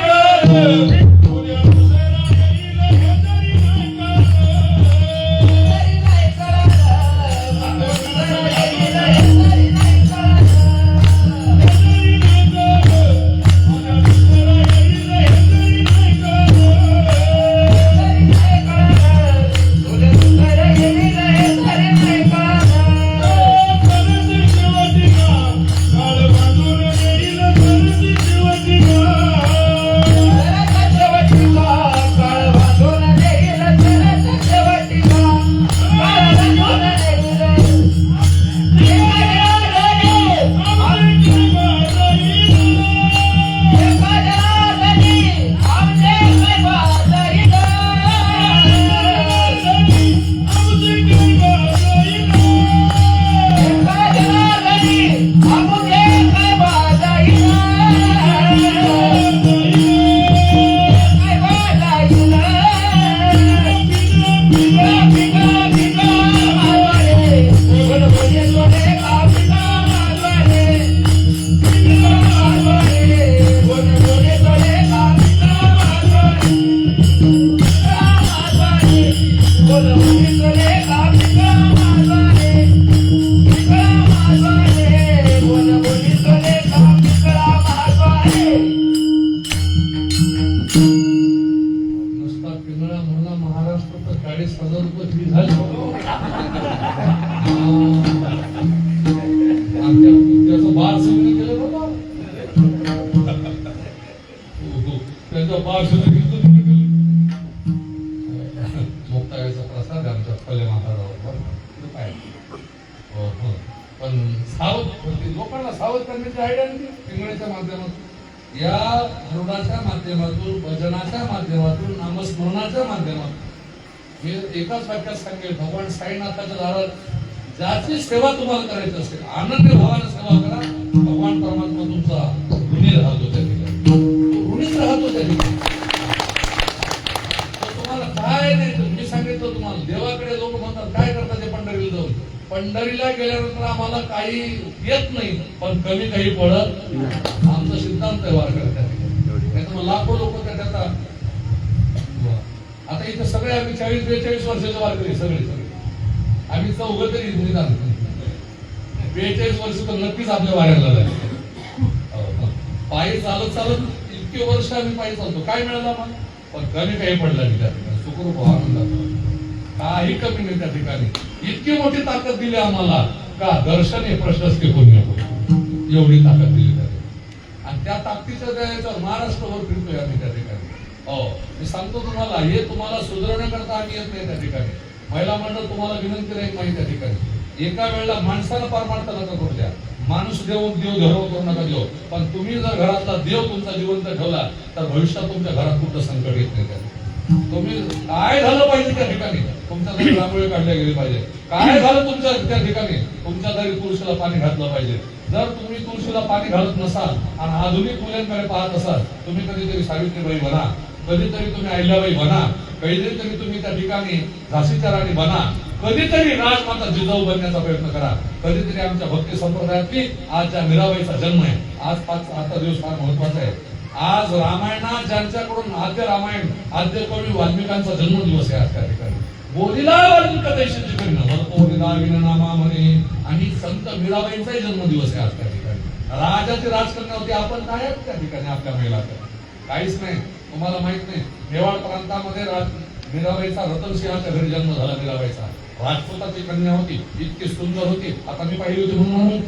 नुसता पिंगळा म्हणला महाराष्ट्र तर 40,000 रुपये फी झाली. त्याचं बार सगळं केलं बाबा. त्याचा बार सगळं मुक्ताईचा प्रसाद आमच्या फले महाराजावर काय. पण सावध लोकांना सावध करण्याची आयडिया नाही पिंगळ्याच्या माध्यमातून, या धरुडाच्या माध्यमातून, भजनाच्या माध्यमातून, नामस्मरणाच्या माध्यमातून. मी एकाच वाक्यात सांगेल, भगवान साईनाथाच्या दारात ज्याची सेवा तुम्हाला करायची असेल आनंदी भावाने सेवा करा. भगवान परमात्मा तुमचा ऋणी राहतो त्या ठिकाणी, ऋणीच राहतो त्या ठिकाणी. तुम्हाला काय नाही, मी सांगितलं तुम्हाला, देवाकडे लोक म्हणतात काय करतात ते पंढरीला जाऊन. पंढरीला गेल्यानंतर आम्हाला काही येत नाही, पण कमी काही पडत. आमचा सिद्धांत आहे वारकरी त्या ठिकाणी. लाखो लोक त्याच्यात. आता इथे सगळे आम्ही 40-42 वर्षाचे वारकरी, सगळे आम्ही चौघ तरी निदान 42 वर्ष तर नक्कीच आपल्या वाऱ्याला जाईल. पायी चालत चालत इतके वर्ष आम्ही पायी चालतो. काय मिळालं आम्हाला? पण कमी काही पडलं नाही त्या ठिकाणी. सुखरूप आनंदात काही कमी नाही त्या ठिकाणी. इतकी मोठी ताकद दिली आम्हाला का दर्शन हे प्रशस्ती पुण्य एवढी ताकद दिली त्याने. आणि त्या ताकदीच्या याच्यावर महाराष्ट्रभर फिरतोय आम्ही त्या ठिकाणी. हो, मी सांगतो तुम्हाला, हे तुम्हाला सुधारण्याकरता आम्ही येत नाही त्या ठिकाणी. महिला मंडळ तुम्हाला विनंती राहील माहिती त्या ठिकाणी. एका वेळेला माणसाला परमार्थ नका करू द्या. माणूस देव धर्म करू नका देव. पण तुम्ही जर घरातला देव तुमचा जिवंत ठेवला तर भविष्यात तुमच्या घरात कुठं संकट येत नाही. तुम्ही काय झालं पाहिजे त्या ठिकाणी, तुमच्या घरी रांगोळी काढल्या गेली पाहिजे. काय झालं तुमच्या त्या ठिकाणी, तुमच्या घरी तुळशीला पाणी घातलं पाहिजे. जर तुम्ही तुळशीला पाणी घालत नसाल आणि आधुनिक मुलांकडे पाहत असाल, तुम्ही कधीतरी सावित्रीबाई बना, कधीतरी तुम्ही अहिल्याबाई बना, कधीतरी तुम्ही त्या ठिकाणी झाशीच्या राणी बना, कधीतरी राजमाता जिजाऊ बनण्याचा प्रयत्न करा. कधीतरी आमच्या भक्ती संप्रदायातली आज ज्या मीराबाईचा जन्म आहे, आज आजचा दिवस फार महत्वाचा आहे. आज रामायणात ज्यांच्याकडून आद्य रामायण, आद्य कवी वाल्मिकांचा जन्मदिवस आहे आज त्या ठिकाणी. बोलिला वाल्मिकतेशी नामा म्हणे, आणि संत मीराबाईंचाही जन्मदिवस आहे आज त्या ठिकाणी. राजाची राजकन्या होती, आपण काय आहात त्या ठिकाणी आपल्या महिलाचं काहीच नाही. तुम्हाला माहित नाही, मेवाड प्रांतामध्ये मीराबाईचा रतनसिंहाच्या घरी जन्म झाला. मीराबाईचा राजपुताची कन्या होती, इतकी सुंदर होती. आता मी पाहिली होती म्हणून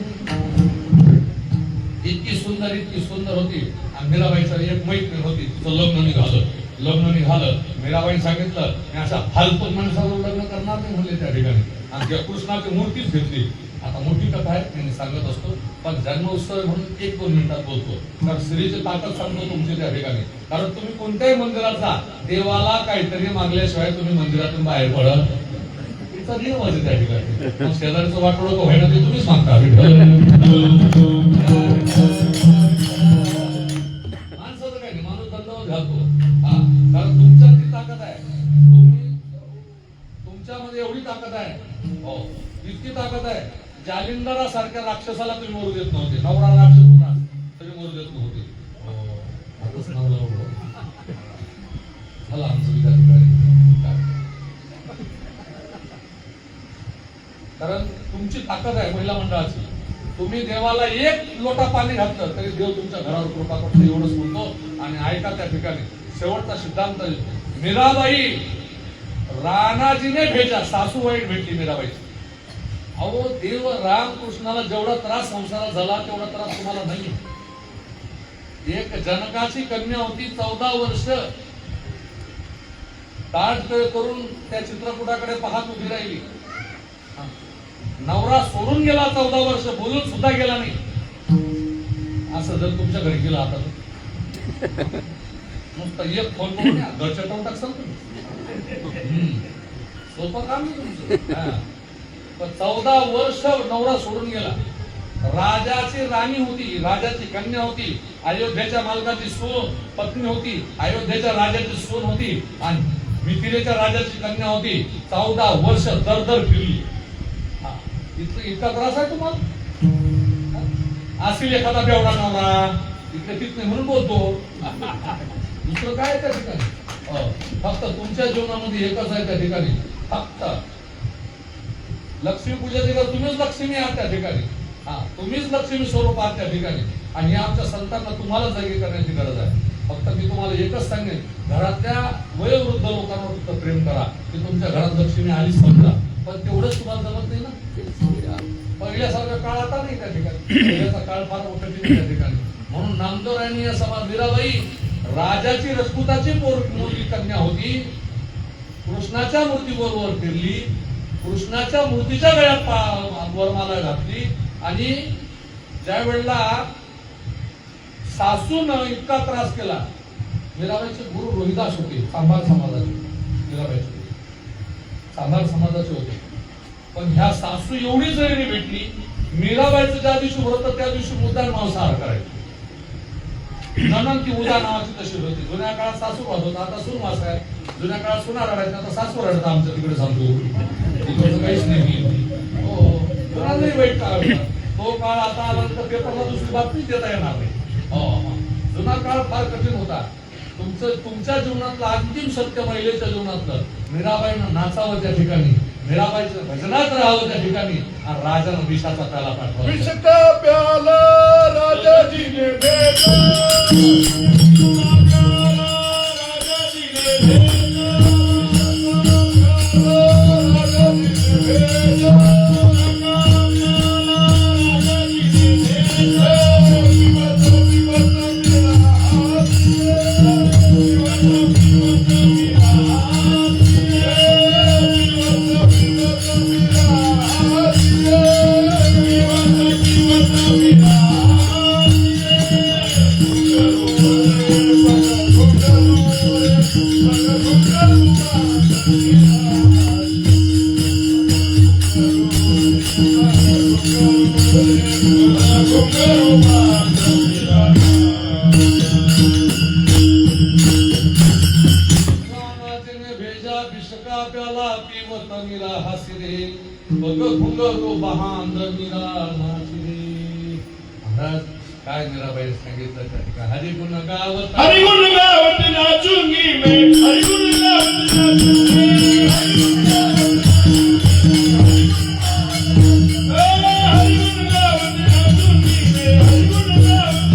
इतकी सुंदर होती. आणि मीराबाईचा एक मैत्रीण होती, तिचं लग्न निघालं. मीराबाई सांगितलं, मी अशा फालतू माणसावर लग्न करणार नाही म्हणले त्या ठिकाणी. आणि त्या कृष्णाची मूर्तीच घेतली. आता मोठी कथा आहे, मी सांगत असतो, पण जन्मोत्सव म्हणून 1-2 मिनिटात बोलतो. तर स्त्रीची ताकद सांगतो तुमची त्या ठिकाणी. कारण तुम्ही कोणत्याही मंदिरात जा, देवाला काहीतरी मागल्याशिवाय तुम्ही मंदिरातून बाहेर पडत. तिचा नियम आहे त्या ठिकाणी. शेजारीचं वाटोळं व्हायला ते तुम्हीच मागता. माणसाचं काय नाही, माणूस दंडावर घालतो. हा, कारण तुमच्यात ती ताकद आहे. तुमच्यामध्ये एवढी सारख्या राक्षसाला तुम्ही मरू देत नव्हते. नवरा राक्षस होता तरी मरू देत नव्हते. आताच नाव लावलं झालं आमचं विद्यार्थी. कारण तुमची ताकद आहे महिला मंडळाची. तुम्ही देवाला एक लोटा पाणी घातलं तरी देव तुमच्या घरावर कृपा करतो एवढंच बोलतो. आणि ऐका त्या ठिकाणी शेवटचा सिद्धांत मीराबाई राणाजीने भेटा सासू वाईट भेटली मीराबाईची. अहो देव रामकृष्णाला जेवढा त्रास संसारात झाला तेवढा त्रास तुम्हाला नाही. एक जनकाची कन्या होती 14 वर्ष ताट करून त्या चित्रकूटाकडे पाहत उभी राहिली. नवरा सोडून गेला 14 वर्ष बोलून सुद्धा गेला नाही. असं जर तुमच्या घरी गेला आता नुसतं एक फोन करून घरच्या टाकून टाकसाल तुम्ही. सोपं काम नाही तुमचं. पण 14 वर्ष नवरा सोडून गेला. राजाची राणी होती, राजाची कन्या होती, अयोध्येच्या मालकाची सून पत्नी होती, अयोध्येच्या राजाची सून होती आणि मिथिलेच्या राजाची कन्या होती. 14 वर्ष दर फिरली. इतका त्रास आहे तुम्हाला. असेल एखादा बेवडा नवरा इकडे तिथ नाही म्हणून बोलतो. दुसरं काय त्या ठिकाणी फक्त तुमच्या जीवनामध्ये एकच आहे त्या ठिकाणी. फक्त लक्ष्मी पूजेच्या तुम्हीच लक्ष्मी आहात त्या ठिकाणी. तुम्हीच लक्ष्मी स्वरूप आहात त्या ठिकाणी. आणि आमच्या संतांना तुम्हाला जागी करण्याची गरज आहे. फक्त मी तुम्हाला एकच सांगेन, घरातल्या वयोवृद्ध लोकांवर फक्त प्रेम करा की तुमच्या घरात लक्ष्मी आलीच समजा. पण तेवढंच तुम्हाला जमत नाही ना. पहिल्यासारखा काळ आता नाही त्या ठिकाणी. पहिल्याचा काळ फार कठीण त्या ठिकाणी. म्हणून नामदेवरायांनी या समाज मीराबाई राजाची राजपुताची मूर्ती कन्या होती. कृष्णाच्या मूर्तीबरोबर फिरली. कृष्णाच्या मूर्तीच्या गळ्यात वरमाला घातली. आणि ज्या वेळेला सासूनं इतका त्रास केला. मीराबाईचे गुरु रोहिदास होते, सांभार समाजाचे. मीराबाईचे सांभार समाजाचे होते. पण ह्या सासू एवढी जरी भेटली, मीराबाईचं ज्या दिवशी व्रत त्या दिवशी मुद्दाम मांसाहार करायचे. ननन ती उदा नावाची तशी होती. जुन्या काळात सासू वाद होता, आता सून वास आहे. जुन्या काळात सुना रडायचं, आता सासू रडता. आमच्या तिकडे सांगतो तिकडचं काहीच नाही. हो जुनाही वाईट काळ होता. तो काळ आता आल्यानंतर पेपरला दुसरी बातमीच देता येणार नाही. जुना काळ फार कठीण होता. तुमच्या जीवनातलं अंतिम सत्य महिलेच्या जीवनातलं मीराबाईनं नाचावं त्या ठिकाणी, मीराबाईचं भजनात राहावं त्या ठिकाणी. आणि राजानं विषाचा प्याला पाठवला. विष का प्याला राजाजीने भेटा, राजाजीने काय मीराबाई सांगितलं त्या ठिकाणी. हरिगुण गावत हरिगुण गावत नाचूंगी मैं, हरिगुण गावत नाचूंगी, हरिगुण गावत नाचूंगी मैं, हरिगुण गावत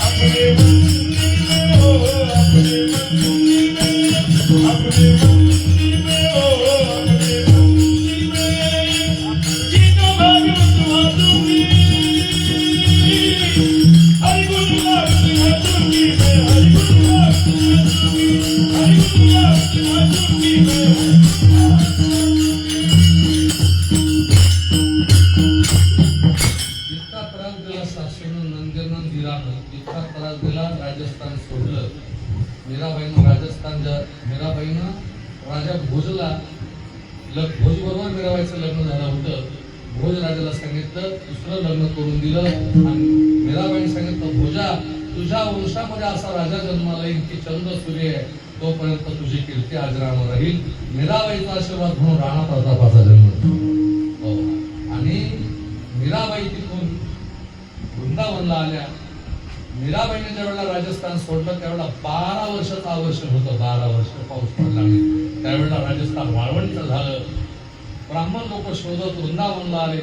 अपने मंदिर में हो, अपने मंदिर में, अपने मंदिर में हो, अपने मंदिर में जीतो भागवत नाचूंगी, हरिगुण गावत नाचूंगी मैं, हरिगुण गावत नाचूंगी, हरिगुण गावत नाचूंगी मैं. इतका त्रास दिला सासूनं, नंदेनं, दिरानं इतका त्रास दिला. राजस्थान सोडलं. मीराबाईनं मीराबाईनं राजा भोजला भोज बरोबर मीराबाईचं लग्न झालं होतं. भोज राजाला सांगितलं दुसरं लग्न करून दिलं. आणि मीराबाईने सांगितलं भोजा तुझ्या वंशामध्ये असा राजा जन्माला येईल की चंद्र सूर्य तोपर्यंत तुझी कीर्ती अजरामर राहील. मीराबाईचा आशीर्वाद म्हणून राणा प्रतापाचा जन्म हो. आणि मीराबाई तिथून वृंदावनला आल्या. मीराबाईने ज्यावेळेला राजस्थान सोडलं त्यावेळेला 12 वर्षाचं आवर्षण होतं. 12 वर्ष पाऊस पडला नाही. त्यावेळेला राजस्थान वाळवंट झालं. ब्राह्मण लोक शोधत वृंदावनला आले.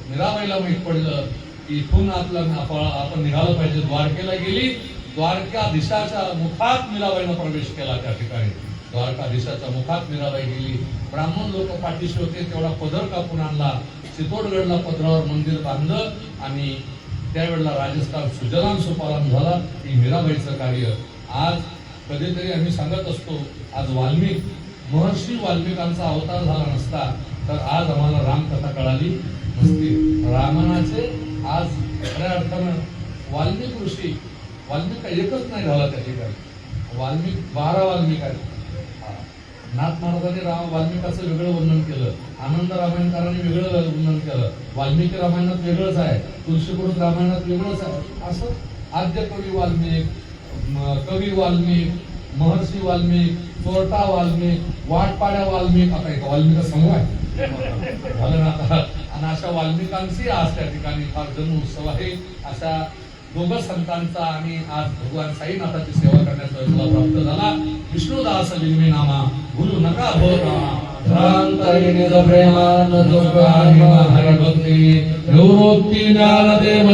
मीराबाईला माहित पडलं की इथून आपण निघालं पाहिजे. द्वारकेला गेली. द्वारकाधीशाच्या मुखात मीराबाईनं प्रवेश केला. त्या ठिकाणी द्वारकाधीशाच्या मुखात मीराबाई गेली. ब्राह्मण लोक पाठीशी होते तेवढा पदर कापून आणला. चितोडगडला पदरावर मंदिर बांधलं आणि त्यावेळेला राजस्थान सुजलाम सुफलाम झाला. ही मीराबाईचं कार्य. आज कधीतरी आम्ही सांगत असतो, आज महर्षी वाल्मिकांचा अवतार झाला नसता तर आज आम्हाला रामकथा कळाली नसती. रामायणाचे आज खऱ्या अर्थानं वाल्मिक ऋषी वाल्मिक एकच नाही झाला त्या ठिकाणी. 12 वाल्मिक आहेत. नाथ महाराजांनी वाल्मिकाचं वेगळं वर्णन केलं. आनंद रामायणकारांनी वेगळं वर्णन केलं. वाल्मिकी रामायणात वेगळंच आहे. तुलसीपुरुष रामायणात वेगळंच आहे. असं आद्य कवी वाल्मिक, कवी वाल्मिक, महर्षी वाल्मिक, चोरटा वाल्मिक, वाटपाड्या वाल्मिक, आता एक वाल्मिक समूह आहे झालं ना आता. आणि अशा वाल्मिकांची आज त्या ठिकाणी फार जन्म उत्सव आहे. अशा दोघं संतांचा आणि आज भगवान साईनाथाची सेवा करण्याचा तुला प्राप्त झाला. विष्णुदास लिंगमी नामा गुरु नका भोगा प्रेमान हरिभक्ती निवृत्ती ज्ञानदेव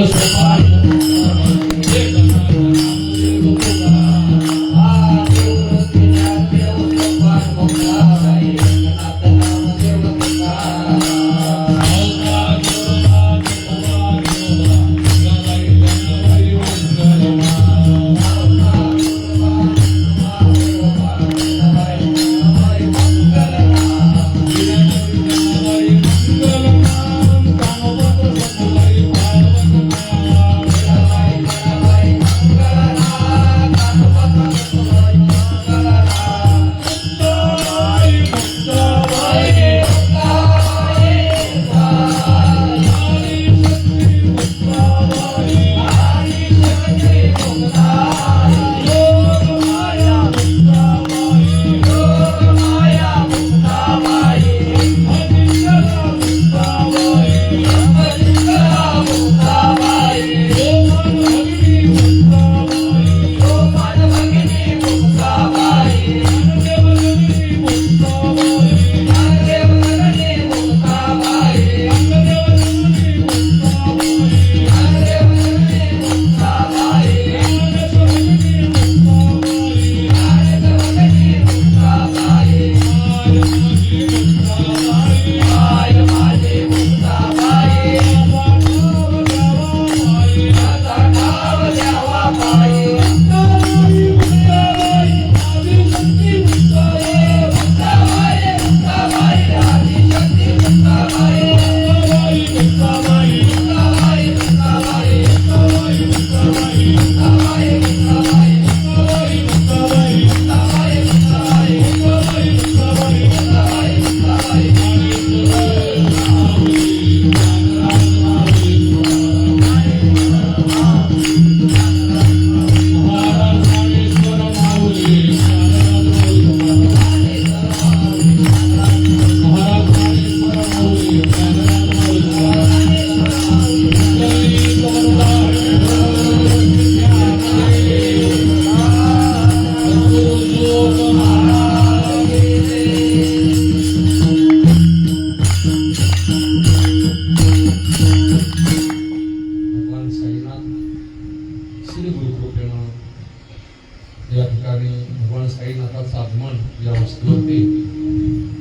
या ठिकाणी भगवान साईनाथाचं आगमन या वस्तूवरती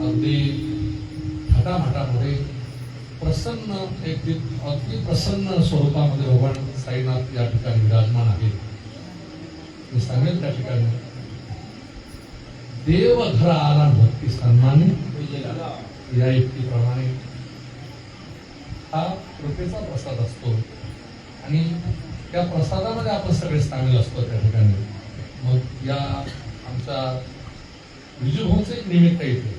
अगदी थाटामाटामध्ये प्रसन्न अगदी प्रसन्न स्वरूपामध्ये भगवान साईनाथ या ठिकाणी विराजमान आहेत. मी सांगेल त्या ठिकाणी देव घरा आला भक्ती सन्माने या युक्तीप्रमाणे हा कृपेचा प्रसाद असतो आणि त्या प्रसादामध्ये आपण सगळे सामील असतो त्या ठिकाणी. मग या आमच्या विजूभाऊचं एक निमित्त येते.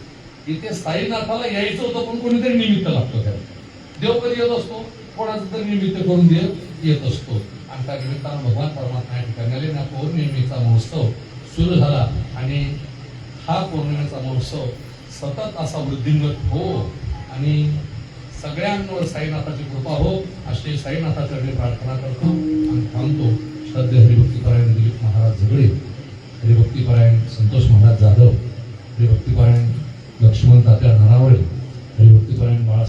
इथे साईनाथाला यायचं होतं पण कोणीतरी निमित्त लागतो. त्याला देव कधी येत असतो, कोणाचं तरी निमित्त करून देव येत असतो आणि त्या निमित्तानं भगवान परमात्मा या ठिकाणी आले. ना पौर्णिमेचा महोत्सव सुरू झाला आणि हा पौर्णिमेचा महोत्सव सतत असा वृद्धिंगत हो आणि सगळ्यांवर साईनाथाची कृपा हो अशी साईनाथाकडे प्रार्थना करतो आणि थांबतो. श्रद्धे हरिभक्तीपरायण दिलीप महाराज झगडे, हरिभक्तीपरायण संतोष महाराज जाधव, हरिभक्तीपरायण लक्ष्मण तात्या नरावळे, हरिभक्तीपरायण बाळा